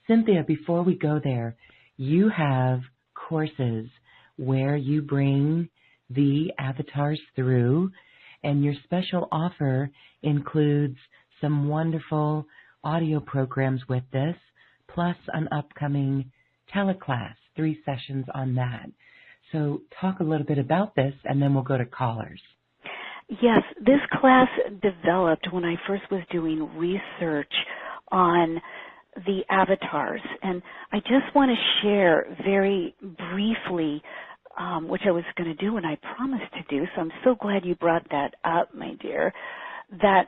Cynthia, before we go there, you have courses where you bring the avatars through, and your special offer includes some wonderful audio programs with this, plus an upcoming teleclass, 3 sessions on that. So talk a little bit about this, and then we'll go to callers. Yes, this class developed when I first was doing research on the avatars, and I just want to share very briefly, which I was going to do and I promised to do, so I'm so glad you brought that up, my dear, that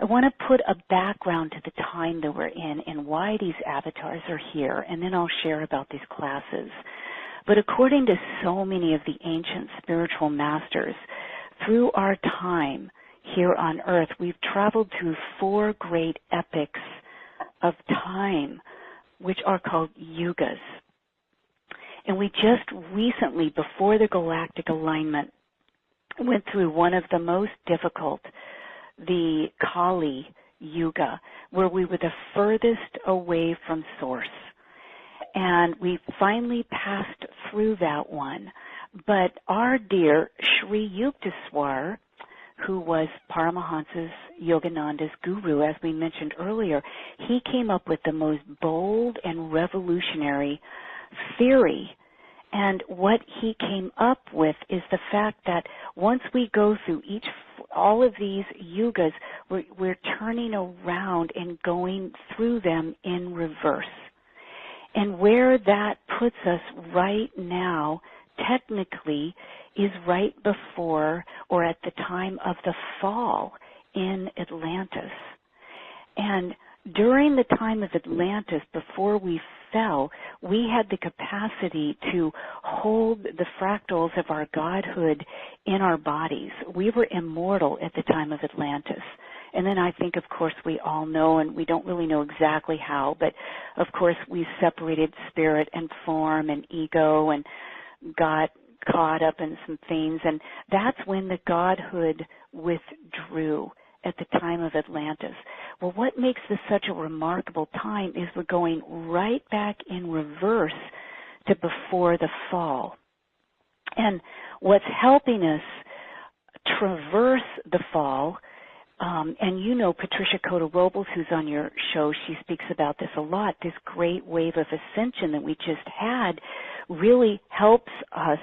I want to put a background to the time that we're in and why these avatars are here, and then I'll share about these classes. But according to so many of the ancient spiritual masters, through our time here on Earth, we've traveled through 4 great epics of time, which are called yugas. And we just recently, before the galactic alignment, went through one of the most difficult, the Kali Yuga, where we were the furthest away from Source. And we finally passed through that one. But our dear Sri Yukteswar, who was Paramahansa's Yogananda's guru, as we mentioned earlier, he came up with the most bold and revolutionary theory. And what he came up with is the fact that once we go through all of these yugas, we're turning around and going through them in reverse. And where that puts us right now, technically, is right before or at the time of the fall in Atlantis. And during the time of Atlantis, before we fell, we had the capacity to hold the fractals of our godhood in our bodies. We were immortal at the time of Atlantis. And then I think, of course, we all know, and we don't really know exactly how, but of course we separated spirit and form and ego and got caught up in some things, and that's when the godhood withdrew at the time of Atlantis. Well, what makes this such a remarkable time is we're going right back in reverse to before the fall. And what's helping us traverse the fall, and you know Patricia Cota-Robles, who's on your show, she speaks about this a lot, this great wave of ascension that we just had really helps us,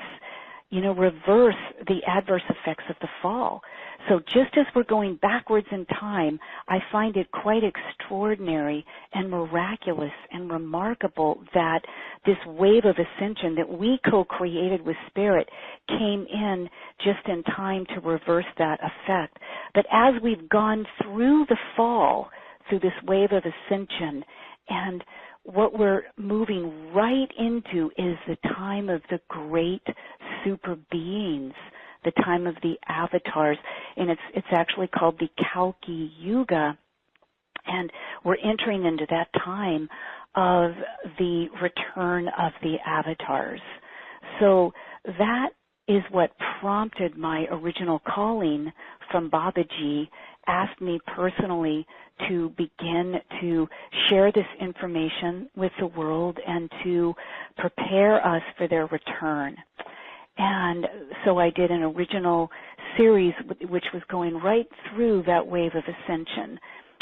reverse the adverse effects of the fall. So just as we're going backwards in time, I find it quite extraordinary and miraculous and remarkable that this wave of ascension that we co-created with Spirit came in just in time to reverse that effect. But as we've gone through the fall, through this wave of ascension. And what we're moving right into is the time of the great super beings, the time of the avatars, and it's actually called the Kalki Yuga. And we're entering into that time of the return of the avatars. So that is what prompted my original calling from Babaji, asked me personally to begin to share this information with the world and to prepare us for their return. And so I did an original series which was going right through that wave of ascension.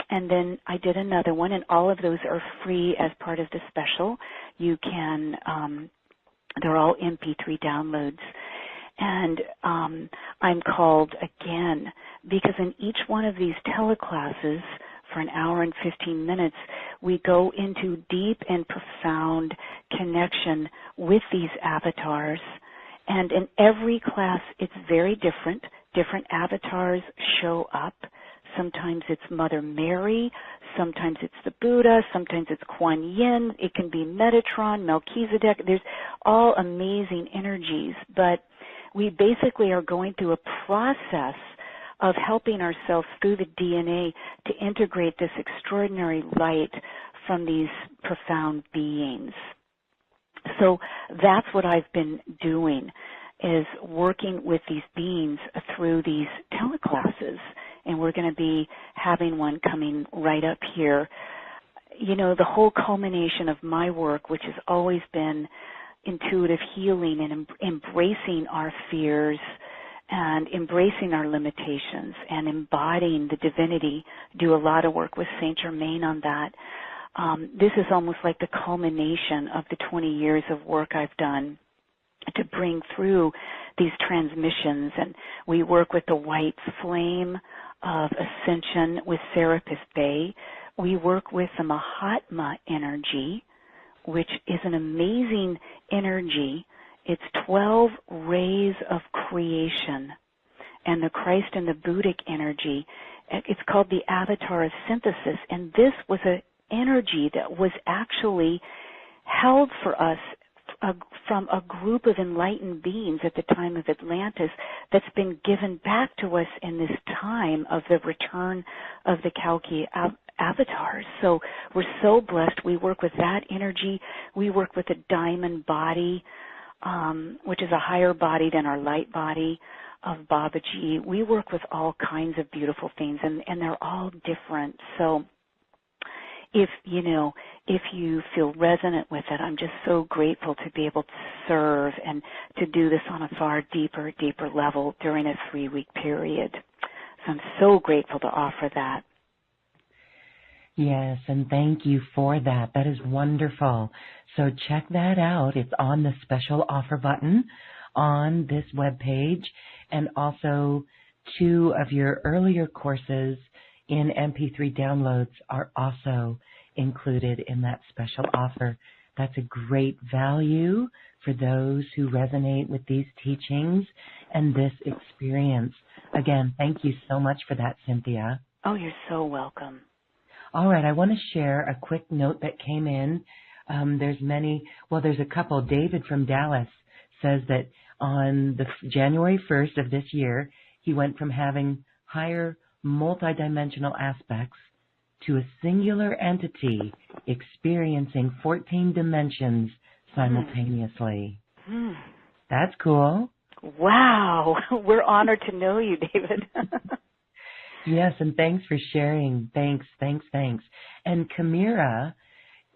And then I did another one, and all of those are free as part of the special. You can, they're all MP3 downloads. And I'm called again because in each one of these teleclasses for an hour and 15 minutes, we go into deep and profound connection with these avatars. And in every class, it's very different. Different avatars show up. Sometimes it's Mother Mary, sometimes it's the Buddha, sometimes it's Kuan Yin, it can be Metatron, Melchizedek. There's all amazing energies, but we basically are going through a process of helping ourselves through the DNA to integrate this extraordinary light from these profound beings. So that's what I've been doing, is working with these beings through these teleclasses. And we're going to be having one coming right up here. You know, the whole culmination of my work, which has always been intuitive healing and embracing our fears and embracing our limitations and embodying the divinity, do a lot of work with Saint Germain on that. This is almost like the culmination of the 20 years of work I've done to bring through these transmissions. And we work with the white flame of Ascension with Serapis Bey. We work with the Mahatma energy, which is an amazing energy. It's 12 rays of creation. And the Christ and the Buddhic energy, it's called the Avatar of Synthesis. And this was an energy that was actually held for us from a group of enlightened beings at the time of Atlantis that's been given back to us in this time of the return of the Kalki avatars. So we're so blessed. We work with that energy. We work with the diamond body, which is a higher body than our light body of Babaji. We work with all kinds of beautiful things, and they're all different. So if you feel resonant with it, I'm just so grateful to be able to serve and to do this on a far deeper level during a 3-week period. So I'm so grateful to offer that. Yes, and thank you for that. That is wonderful. So check that out. It's on the special offer button on this webpage, and also 2 of your earlier courses in MP3 downloads are also included in that special offer. That's a great value for those who resonate with these teachings and this experience. Again, thank you so much for that, Cynthia. Oh, you're so welcome. All right, I want to share a quick note that came in. There's a couple. David from Dallas says that on the January 1st of this year, he went from having higher multidimensional aspects to a singular entity experiencing 14 dimensions simultaneously. That's cool. Wow. We're honored to know you, David. Yes, and thanks for sharing. Thanks. And Kamira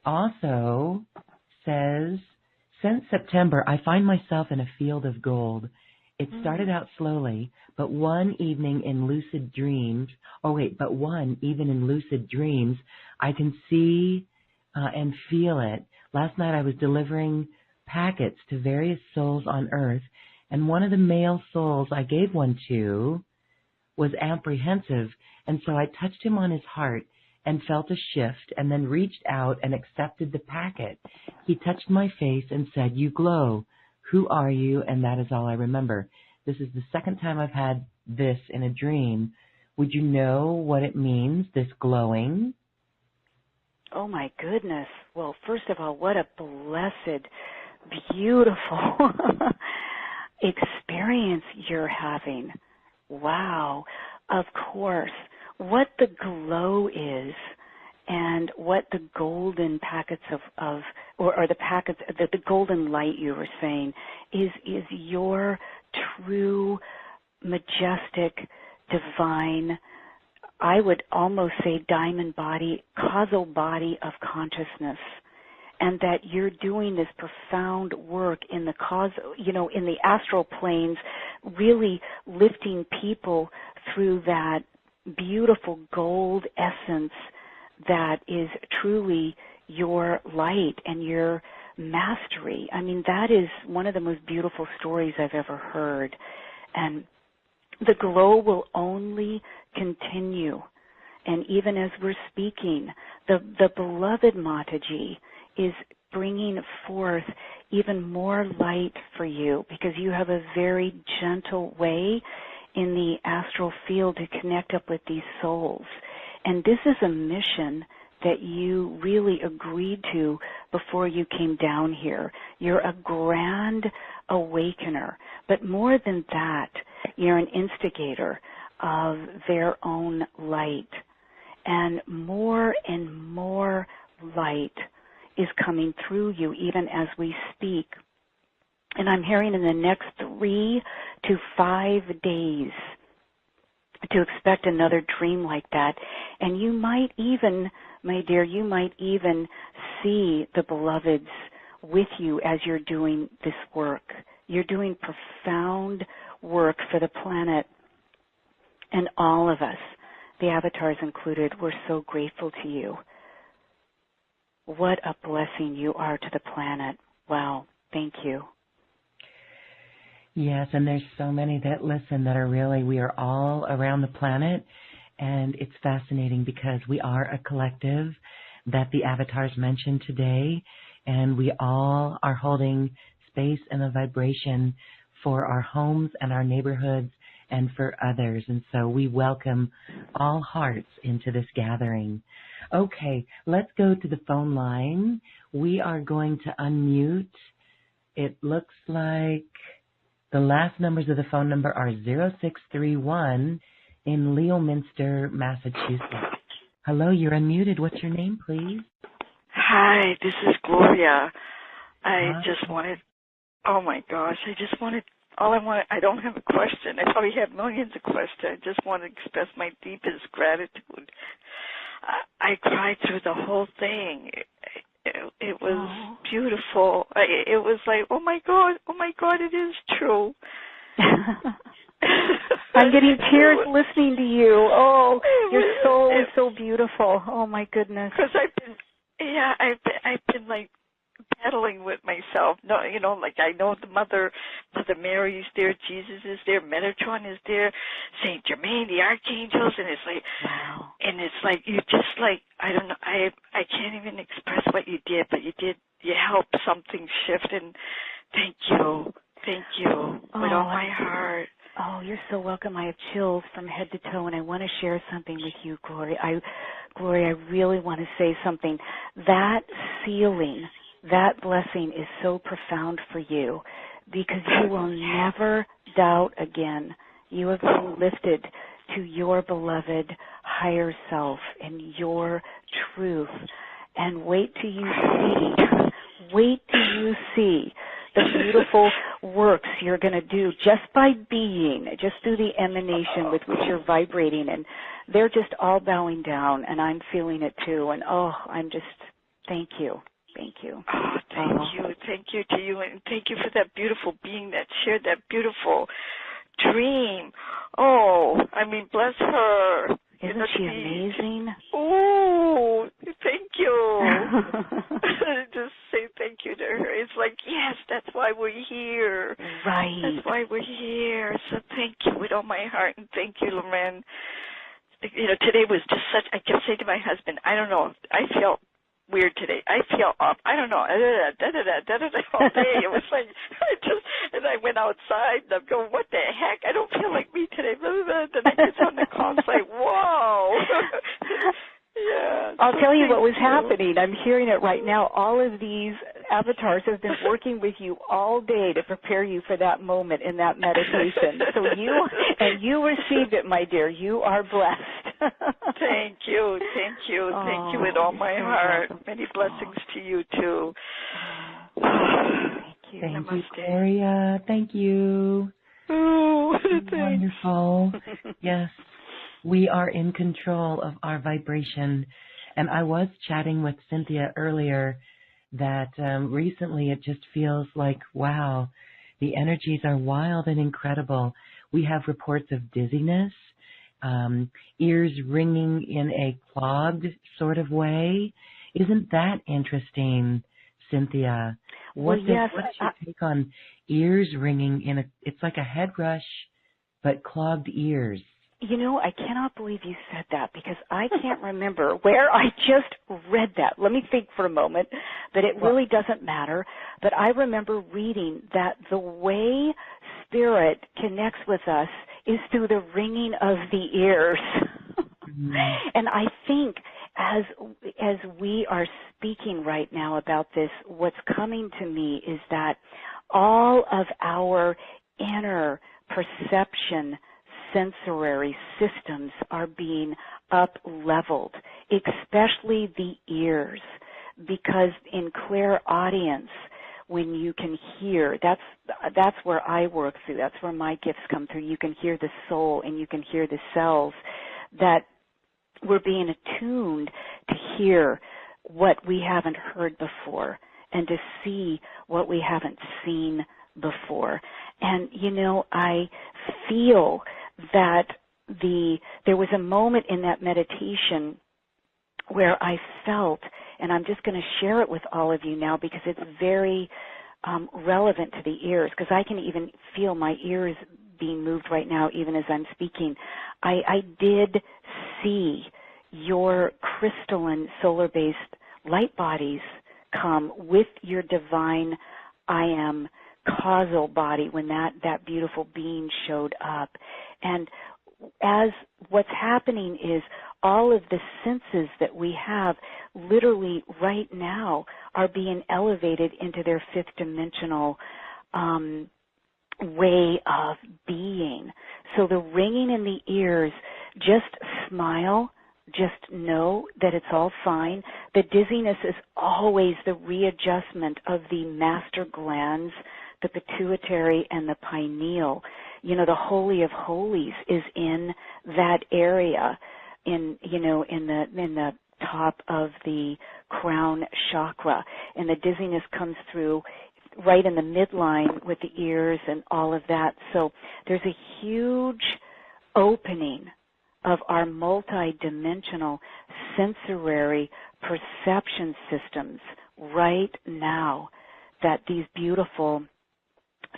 also says, since September, I find myself in a field of gold. It started out slowly, but one evening in lucid dreams, I can see and feel it. Last night I was delivering packets to various souls on Earth, and one of the male souls I gave one to was apprehensive, and so I touched him on his heart and felt a shift, and then reached out and accepted the packet. He touched my face and said, "You glow. Who are you?" And that is all I remember. This is the second time I've had this in a dream. Would you know what it means, this glowing? Oh, my goodness. Well, first of all, what a blessed, beautiful experience you're having. Wow. Of course. What the glow is and what the golden packets or the packets, the golden light you were saying is your true, majestic, divine, I would almost say diamond body, causal body of consciousness, and that you're doing this profound work in the in the astral planes, really lifting people through that beautiful gold essence that is truly your light and your mastery. I mean, that is one of the most beautiful stories I've ever heard. And the glow will only continue. And even as we're speaking, the beloved Mataji is bringing forth even more light for you because you have a very gentle way in the astral field to connect up with these souls. And this is a mission that you really agreed to before you came down here. You're a grand awakener. But more than that, you're an instigator of their own light. And more light is coming through you even as we speak. And I'm hearing in the next 3 to 5 days to expect another dream like that. And you might even, my dear, you might even see the beloveds with you as you're doing this work. You're doing profound work for the planet. And all of us, the avatars included, we're so grateful to you. What a blessing you are to the planet. Wow. Thank you. Yes, and there's so many that listen that are really, we are all around the planet, and it's fascinating because we are a collective that the avatars mentioned today, and we all are holding space and a vibration for our homes and our neighborhoods and for others. And so we welcome all hearts into this gathering. Okay, let's go to the phone line. We are going to unmute. It looks like the last numbers of the phone number are 0631 in Leominster, Massachusetts. Hello, you're unmuted. What's your name, please? Hi, this is Gloria. Hi. I don't have a question. I probably have millions of questions. I just want to express my deepest gratitude. I cried through the whole thing. It was beautiful. It was like, oh my God, it is true. I'm getting tears listening to you. Oh, your soul is so beautiful. Oh my goodness. Because I've been like battling with myself. No, like I know the Mother Mary is there, Jesus is there, Metatron is there, Saint Germain, the archangels, and it's like, wow. And it's like you just like I don't know, I can't even express what you did, but you helped something shift, and thank you with all my heart. Oh, you're so welcome. I have chills from head to toe, and I want to share something with you, Gloria. Gloria, I really want to say something. That sealing, that blessing is so profound for you because you will never doubt again. You have been lifted to your beloved higher self and your truth. And wait till you see the beautiful works you're going to do just by being, just through the emanation with which you're vibrating. And they're just all bowing down, and I'm feeling it too. And I'm just, thank you. Thank you. Oh, thank you to you, and thank you for that beautiful being that shared that beautiful dream. Oh, I mean, bless her. Isn't she amazing? Oh, thank you. Just say thank you to her. It's like, yes, that's why we're here. Right. That's why we're here. So thank you with all my heart, and thank you, Loren. Today was just such, I kept saying to my husband, I don't know, I feel weird today. I feel off. I don't know. All day. It was like, and I went outside, and I'm going, what the heck? I don't feel like me today. Then I get on the call, it's like, whoa. Yeah. I'll tell you what was happening. I'm hearing it right now. All of these avatars have been working with you all day to prepare you for that moment in that meditation. So you received it, my dear. You are blessed. Thank you. Thank you with all my heart. Many blessings to you too. Thank you, Gloria. Thank you. Oh, wonderful. Yes, we are in control of our vibration. And I was chatting with Cynthia earlier that recently it just feels like, wow, the energies are wild and incredible. We have reports of dizziness, ears ringing in a clogged sort of way. Isn't that interesting, Cynthia? What's your take on ears ringing it's like a head rush, but clogged ears? You know, I cannot believe you said that because I can't remember where I just read that. Let me think for a moment, but it really doesn't matter. But I remember reading that the way Spirit connects with us is through the ringing of the ears. Mm-hmm. And I think as we are speaking right now about this, what's coming to me is that all of our inner perception sensory systems are being up-leveled, especially the ears, because in clairaudience, when you can hear, that's where I work through, that's where my gifts come through. You can hear the soul and you can hear the cells, that we're being attuned to hear what we haven't heard before and to see what we haven't seen before. And, you know, I feel that there was a moment in that meditation where I felt, and I'm just going to share it with all of you now because it's very relevant to the ears, because I can even feel my ears being moved right now even as I'm speaking. I did see your crystalline solar-based light bodies come with your divine I am causal body when that beautiful being showed up. And as what's happening is all of the senses that we have literally right now are being elevated into their fifth dimensional way of being. So the ringing in the ears, just smile, just know that it's all fine. The dizziness is always the readjustment of the master glands, the pituitary and the pineal. You know, the Holy of Holies is in that area, in the top of the crown chakra. And the dizziness comes through right in the midline with the ears and all of that. So there's a huge opening of our multidimensional sensory perception systems right now that these beautiful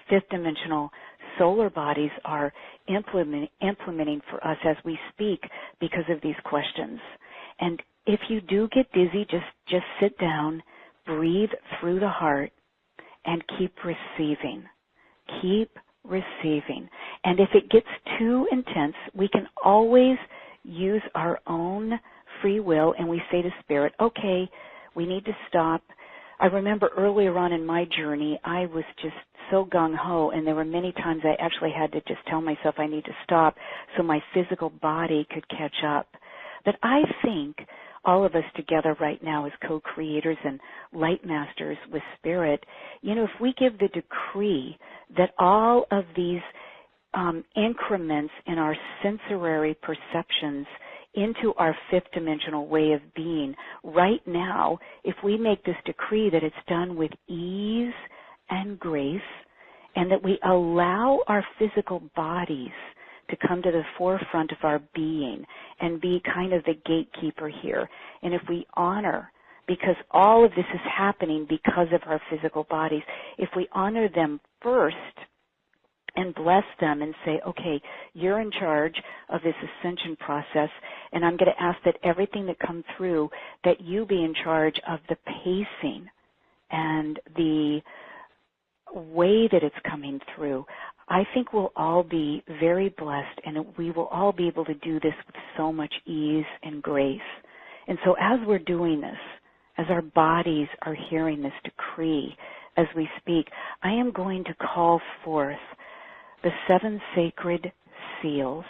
fifth dimensional solar bodies are implementing for us as we speak because of these questions. And if you do get dizzy, just sit down, breathe through the heart, and keep receiving. Keep receiving. And if it gets too intense, we can always use our own free will, and we say to Spirit, okay, we need to stop. I remember earlier on in my journey, I was just so gung-ho, and there were many times I actually had to just tell myself I need to stop so my physical body could catch up. But I think all of us together right now as co-creators and light masters with Spirit, you know, if we give the decree that all of these increments in our sensory perceptions into our fifth dimensional way of being, right now, if we make this decree that it's done with ease and grace, and that we allow our physical bodies to come to the forefront of our being and be kind of the gatekeeper here. And if we honor, because all of this is happening because of our physical bodies, if we honor them first and bless them and say, okay, you're in charge of this ascension process, and I'm going to ask that everything that comes through, that you be in charge of the pacing and the way that it's coming through. I think we'll all be very blessed, and we will all be able to do this with so much ease and grace. And so as we're doing this, as our bodies are hearing this decree as we speak, I am going to call forth the 7 sacred seals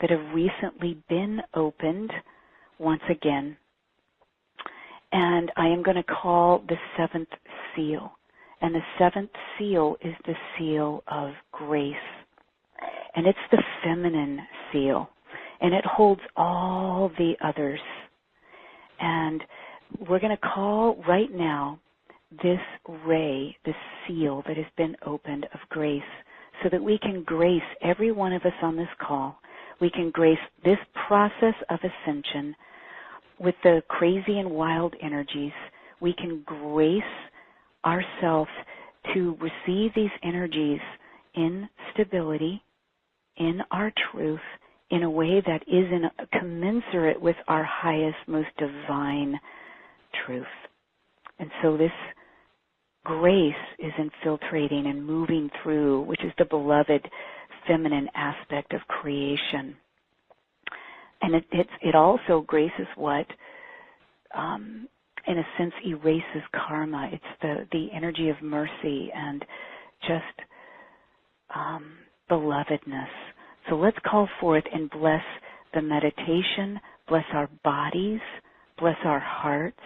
that have recently been opened once again. And I am going to call the 7th seal. And the 7th seal is the seal of grace. And it's the feminine seal. And it holds all the others. And we're going to call right now this ray, this seal that has been opened of grace, so that we can grace every one of us on this call. We can grace this process of ascension with the crazy and wild energies. We can grace ourselves to receive these energies in stability, in our truth, in a way that is commensurate with our highest, most divine truth. And so this grace is infiltrating and moving through, which is the beloved feminine aspect of creation. And it also, grace is what, in a sense, erases karma. It's the energy of mercy and just belovedness. So let's call forth and bless the meditation, bless our bodies, bless our hearts,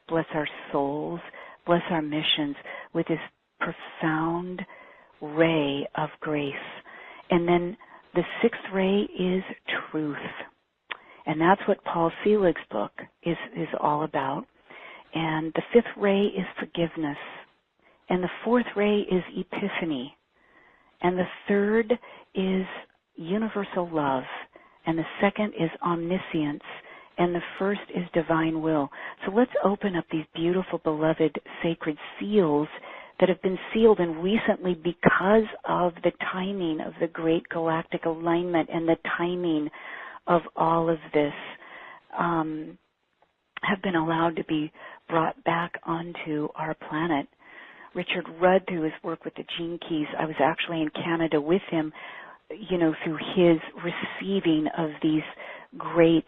bless our souls, bless our missions with this profound ray of grace. And then the 6th ray is truth. And that's what Paul Selig's book is all about. And the 5th ray is forgiveness. And the 4th ray is epiphany. And the 3rd is universal love. And the 2nd is omniscience. And the 1st is divine will. So let's open up these beautiful, beloved, sacred seals that have been sealed, and recently, because of the timing of the great galactic alignment and the timing of all of this, have been allowed to be brought back onto our planet. Richard Rudd, through his work with the Gene Keys, I was actually in Canada with him, through his receiving of these great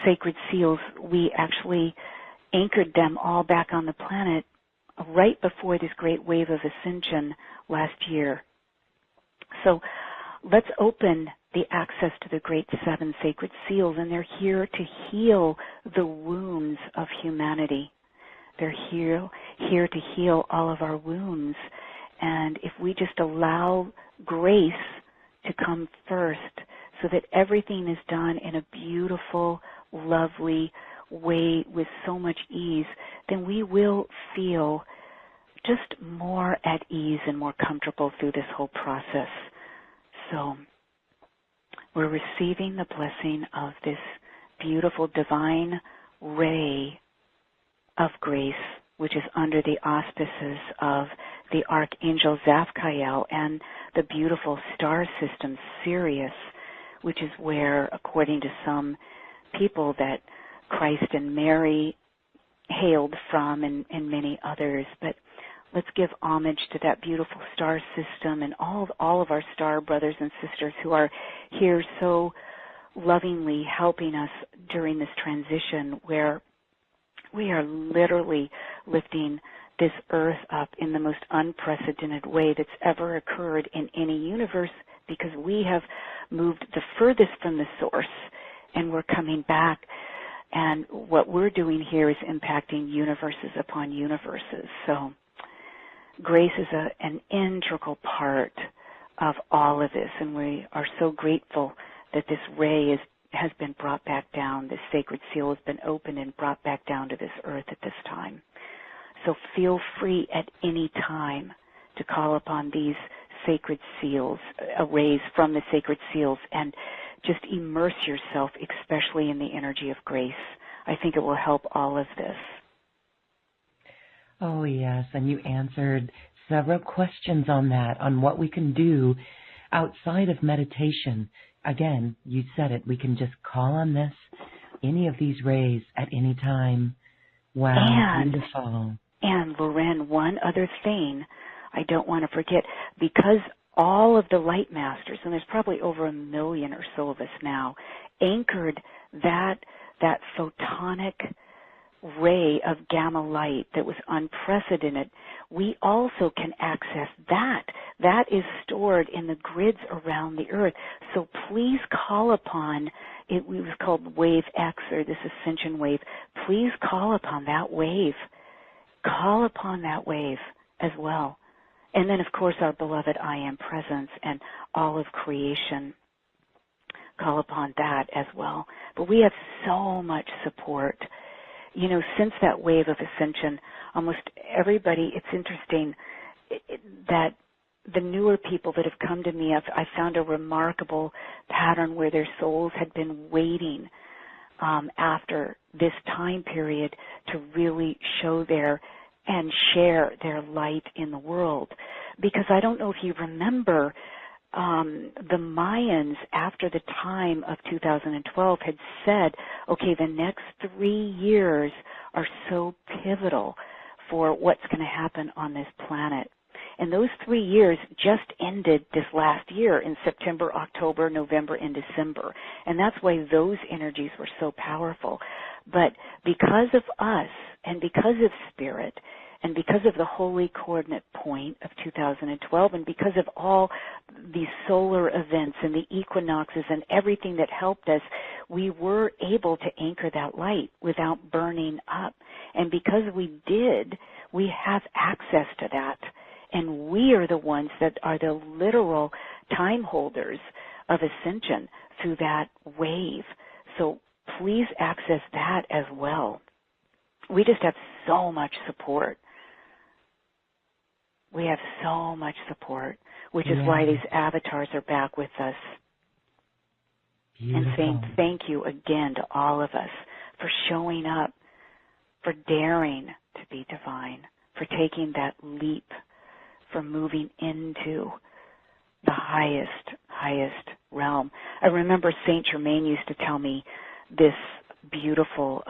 sacred seals. We actually anchored them all back on the planet right before this great wave of ascension last year. So let's open the access to the great 7 sacred seals, and they're here to heal the wounds of humanity. They're here to heal all of our wounds. And if we just allow grace to come first, so that everything is done in a beautiful, lovely way with so much ease, then we will feel just more at ease and more comfortable through this whole process. So we're receiving the blessing of this beautiful divine ray of grace, which is under the auspices of the Archangel Zaphael and the beautiful star system Sirius, which is where, according to some people, that Christ and Mary hailed from, and many others. But let's give homage to that beautiful star system and all of our star brothers and sisters who are here so lovingly helping us during this transition, where we are literally lifting this earth up in the most unprecedented way that's ever occurred in any universe, because we have moved the furthest from the source and we're coming back. And what we're doing here is impacting universes upon universes. So grace is an integral part of all of this, and we are so grateful that this ray has been brought back down. This sacred seal has been opened and brought back down to this earth at this time. So feel free at any time to call upon these sacred seals, rays from the sacred seals, and just immerse yourself, especially in the energy of grace. I think it will help all of this. Oh, yes, and you answered several questions on that, on what we can do outside of meditation. Again, you said it, we can just call on this, any of these rays at any time. Wow, beautiful. And Loren, one other thing I don't want to forget, because all of the light masters, and there's probably over 1 million or so of us now, anchored that photonic ray of gamma light that was unprecedented, we also can access that. That is stored in the grids around the earth. So please call upon, it was called Wave X, or this Ascension wave. Please call upon that wave. Call upon that wave as well. And then, of course, our beloved I Am Presence and all of creation. Call upon that as well. But we have so much support. You know, since that wave of ascension, almost everybody, it's interesting that the newer people that have come to me, I found a remarkable pattern where their souls had been waiting after this time period to really show their and share their light in the world. Because I don't know if you remember, the Mayans, after the time of 2012, had said, okay, the next 3 years are so pivotal for what's going to happen on this planet. And those 3 years just ended this last year in September, October, November, and December. And that's why those energies were so powerful. But because of us and because of Spirit and because of the holy coordinate point of 2012 and because of all these solar events and the equinoxes and everything that helped us, we were able to anchor that light without burning up. And because we did, we have access to that. And we are the ones that are the literal time holders of ascension through that wave. So please access that as well. We just have so much support. We have so much support, which is why these avatars are back with us. Beautiful. And saying thank you again to all of us for showing up, for daring to be divine, for taking that leap, for moving into the highest realm. I remember Saint Germain used to tell me this beautiful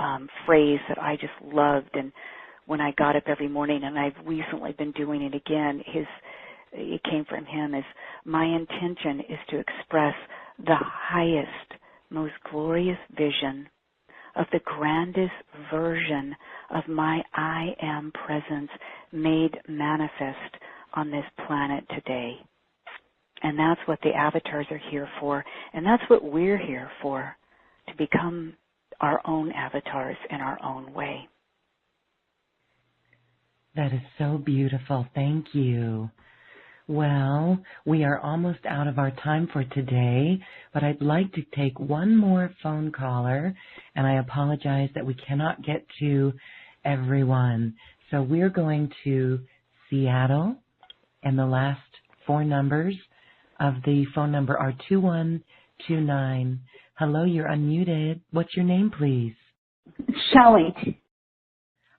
phrase that I just loved, and when I got up every morning, and I've recently been doing it again, it came from him, is my intention is to express the highest, most glorious vision of the grandest version of my I Am Presence made manifest on this planet today. And that's what the avatars are here for, and that's what we're here for, to become our own avatars in our own way. That is so beautiful. Thank you. Well, we are almost out of our time for today, but I'd like to take one more phone caller, and I apologize that we cannot get to everyone. So we're going to Seattle, and the last four numbers of the phone number are 2129. Hello, you're unmuted. What's your name, please? Shelley.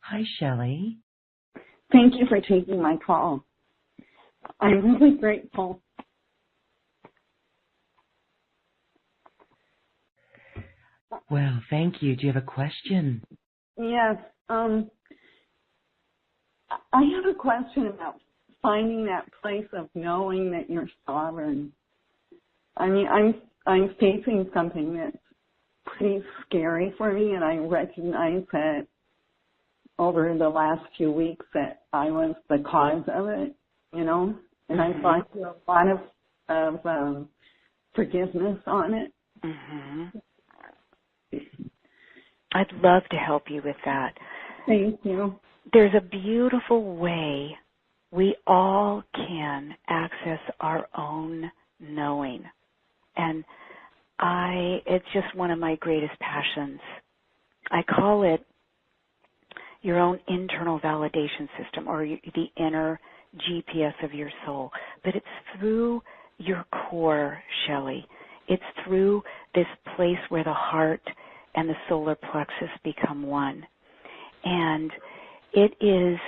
Hi, Shelley. Thank you for taking my call. I'm really grateful. Well, thank you. Do you have a question? Yes. I have a question about finding that place of knowing that you're sovereign. I mean, I'm facing something that's pretty scary for me, and I recognize that over the last few weeks that I was the cause of it, you know, and I find a lot of forgiveness on it. Mm-hmm. I'd love to help you with that. Thank you. There's a beautiful way we all can access our own knowing. And it's just one of my greatest passions. I call it your own internal validation system, or the inner GPS of your soul. But it's through your core, Shelley. It's through this place where the heart and the solar plexus become one. And it is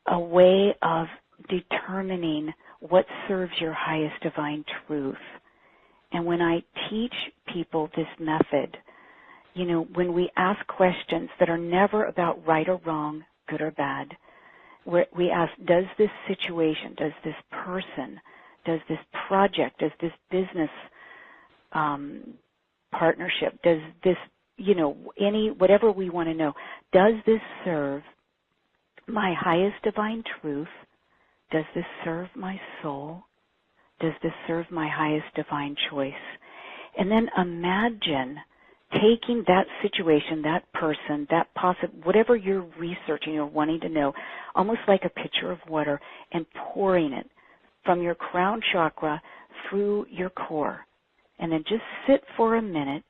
a way of determining what serves your highest divine truth. And when I teach people this method, you know, when we ask questions that are never about right or wrong, good or bad, where we ask, does this situation, does this person, does this project, does this business partnership, does this whatever we want to know. Does this serve my highest divine truth? Does this serve my soul? Does this serve my highest divine choice? And then imagine taking that situation, that person, that whatever you're researching or wanting to know, almost like a pitcher of water, and pouring it from your crown chakra through your core. And then just sit for a minute.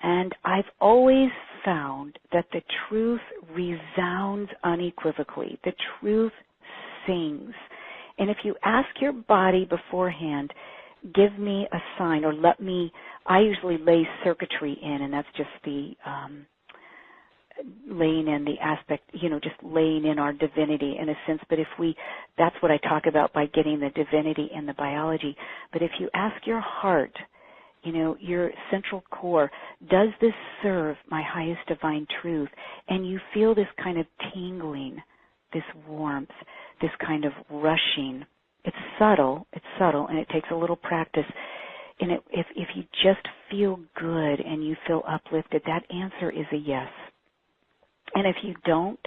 And I've always found that the truth resounds unequivocally. The truth sings. And if you ask your body beforehand, give me a sign, or I usually lay circuitry in, and that's just the laying in the aspect, just laying in our divinity in a sense. But that's what I talk about by getting the divinity in the biology. But if you ask your heart, your central core, does this serve my highest divine truth? And you feel this kind of tingling, this warmth, this kind of rushing. It's subtle, and it takes a little practice. And if you just feel good and you feel uplifted, that answer is a yes. And if you don't,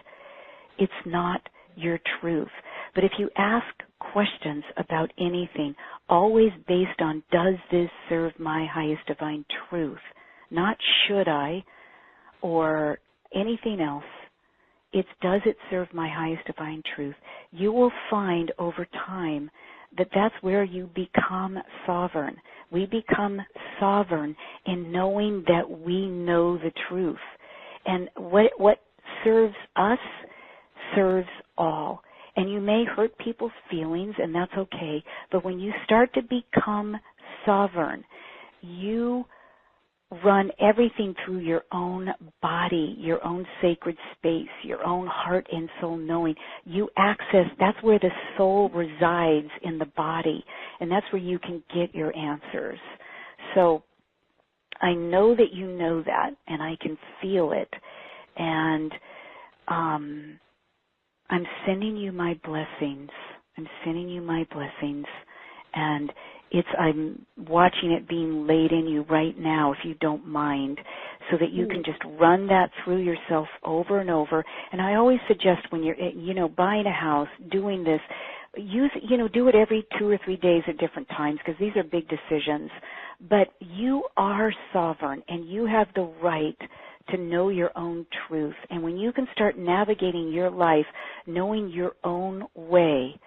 it's not your truth. But if you ask questions about anything, always based on, does this serve my highest divine truth? Not should I or anything else. It's does it serve my highest divine truth? You will find over time that that's where you become sovereign. We become sovereign in knowing that we know the truth. And what serves us serves all. And you may hurt people's feelings, and that's okay. But when you start to become sovereign, you run everything through your own body, your own sacred space, your own heart and soul knowing. You access, that's where the soul resides in the body, and that's where you can get your answers. So I know that you know that, and I can feel it. And I'm sending you my blessings. I'm sending you my blessings. And I'm watching it being laid in you right now, if you don't mind, so that you can just run that through yourself over and over. And I always suggest when you're, buying a house, doing this, do it every 2 or 3 days at different times, because these are big decisions. But you are sovereign, and you have the right to know your own truth. And when you can start navigating your life, knowing your own way,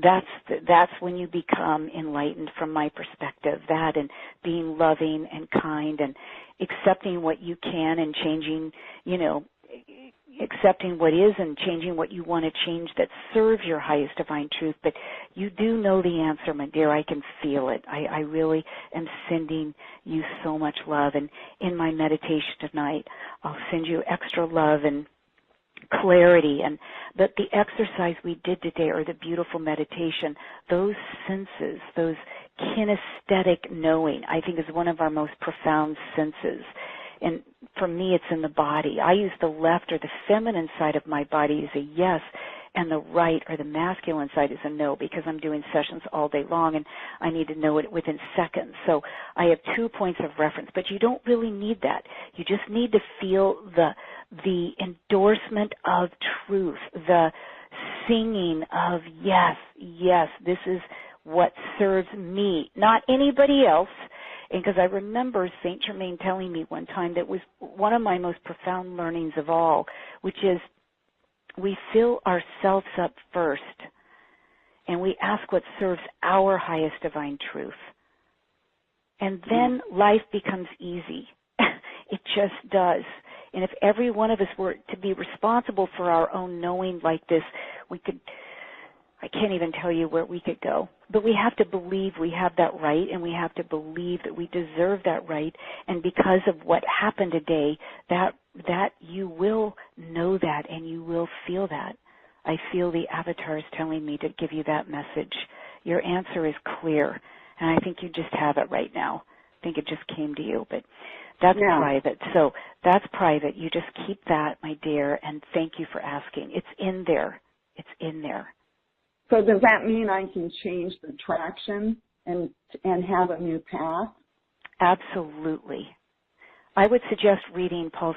that's when you become enlightened from my perspective. That and being loving and kind and accepting what you can and changing, accepting what is and changing what you want to change that serves your highest divine truth. But you do know the answer, my dear. I can feel it. I really am sending you so much love. And in my meditation tonight, I'll send you extra love and clarity. And but the exercise we did today, or the beautiful meditation, those senses, those kinesthetic knowing, I think is one of our most profound senses. And for me, it's in the body. I use the left or the feminine side of my body as a yes, and the right or the masculine side is a no, because I'm doing sessions all day long and I need to know it within seconds. So I have 2 points of reference, but you don't really need that. You just need to feel the endorsement of truth, the singing of yes, yes, this is what serves me, not anybody else. And because I remember St. Germain telling me one time that was one of my most profound learnings of all, which is we fill ourselves up first and we ask what serves our highest divine truth. And then life becomes easy. It just does. And if every one of us were to be responsible for our own knowing like this, I can't even tell you where we could go. But we have to believe we have that right, and we have to believe that we deserve that right. And because of what happened today, that you will know that and you will feel that. I feel the avatar is telling me to give you that message. Your answer is clear, and I think you just have it right now. I think it just came to you, but that's private. So that's private. You just keep that, my dear, and thank you for asking. It's in there. It's in there. So does that mean I can change the traction and have a new path? Absolutely. I would suggest reading Paul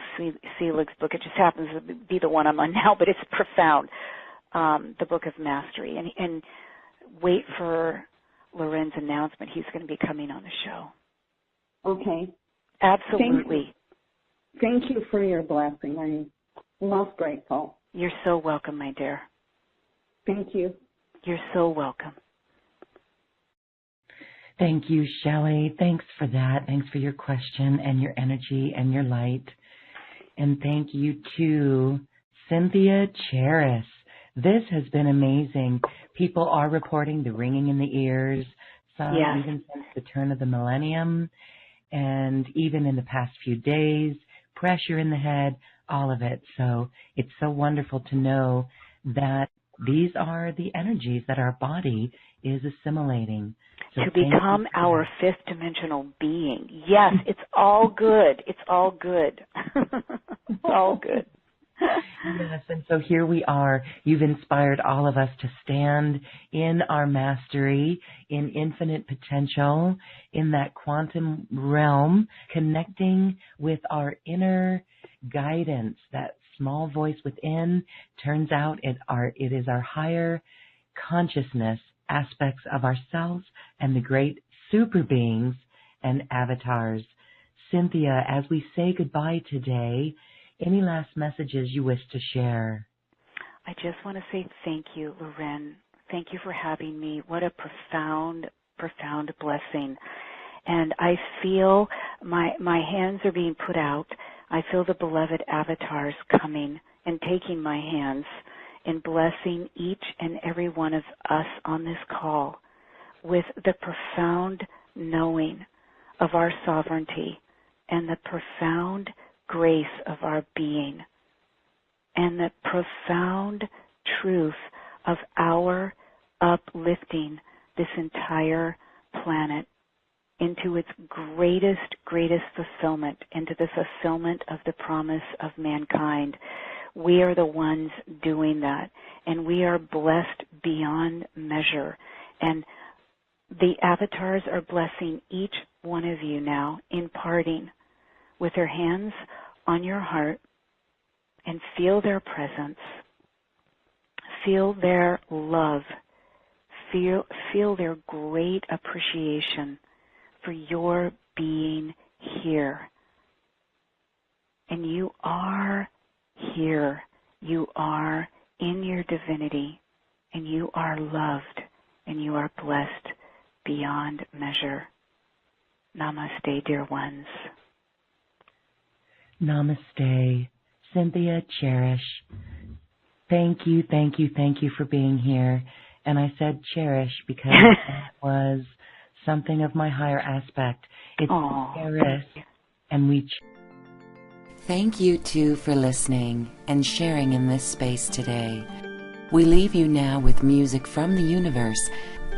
Selig's book. It just happens to be the one I'm on now, but it's profound, the Book of Mastery. And wait for Loren's announcement. He's going to be coming on the show. Okay. Absolutely. Thank you for your blessing. I'm most grateful. You're so welcome, my dear. Thank you. You're so welcome. Thank you, Shelley. Thanks for that. Thanks for your question and your energy and your light. And thank you to Cynthia Charis. This has been amazing. People are reporting the ringing in the ears, some even since the turn of the millennium, and even in the past few days, pressure in the head, all of it. So it's so wonderful to know that these are the energies that our body is assimilating. So to become our fifth dimensional being. Yes, it's all good. It's all good. It's all good. Yes, and so here we are. You've inspired all of us to stand in our mastery, in infinite potential, in that quantum realm, connecting with our inner guidance, that small voice within. Turns out it is our higher consciousness aspects of ourselves and the great super beings and avatars. Cynthia, as we say goodbye today, any last messages you wish to share? I just want to say thank you, Loren. Thank you for having me. What a profound, profound blessing. And I feel my hands are being put out. I feel the beloved avatars coming and taking my hands and blessing each and every one of us on this call with the profound knowing of our sovereignty and the profound grace of our being and the profound truth of our uplifting this entire planet into its greatest fulfillment, into the fulfillment of the promise of mankind. We are the ones doing that, and we are blessed beyond measure. And the avatars are blessing each one of you now, imparting with their hands on your heart, and feel their presence, feel their love, feel their great appreciation for your being here. And you are here. You are in your divinity, and you are loved, and you are blessed beyond measure. Namaste, dear ones. Namaste. Cynthia Charis. Thank you for being here. And I said cherish because that was something of my higher aspect. It's Charis, and we Thank you, too, for listening and sharing in this space today. We leave you now with music from the universe,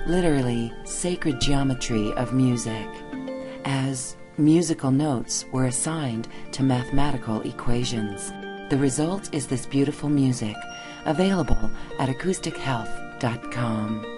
literally sacred geometry of music, as musical notes were assigned to mathematical equations. The result is this beautiful music, available at acoustichealth.com.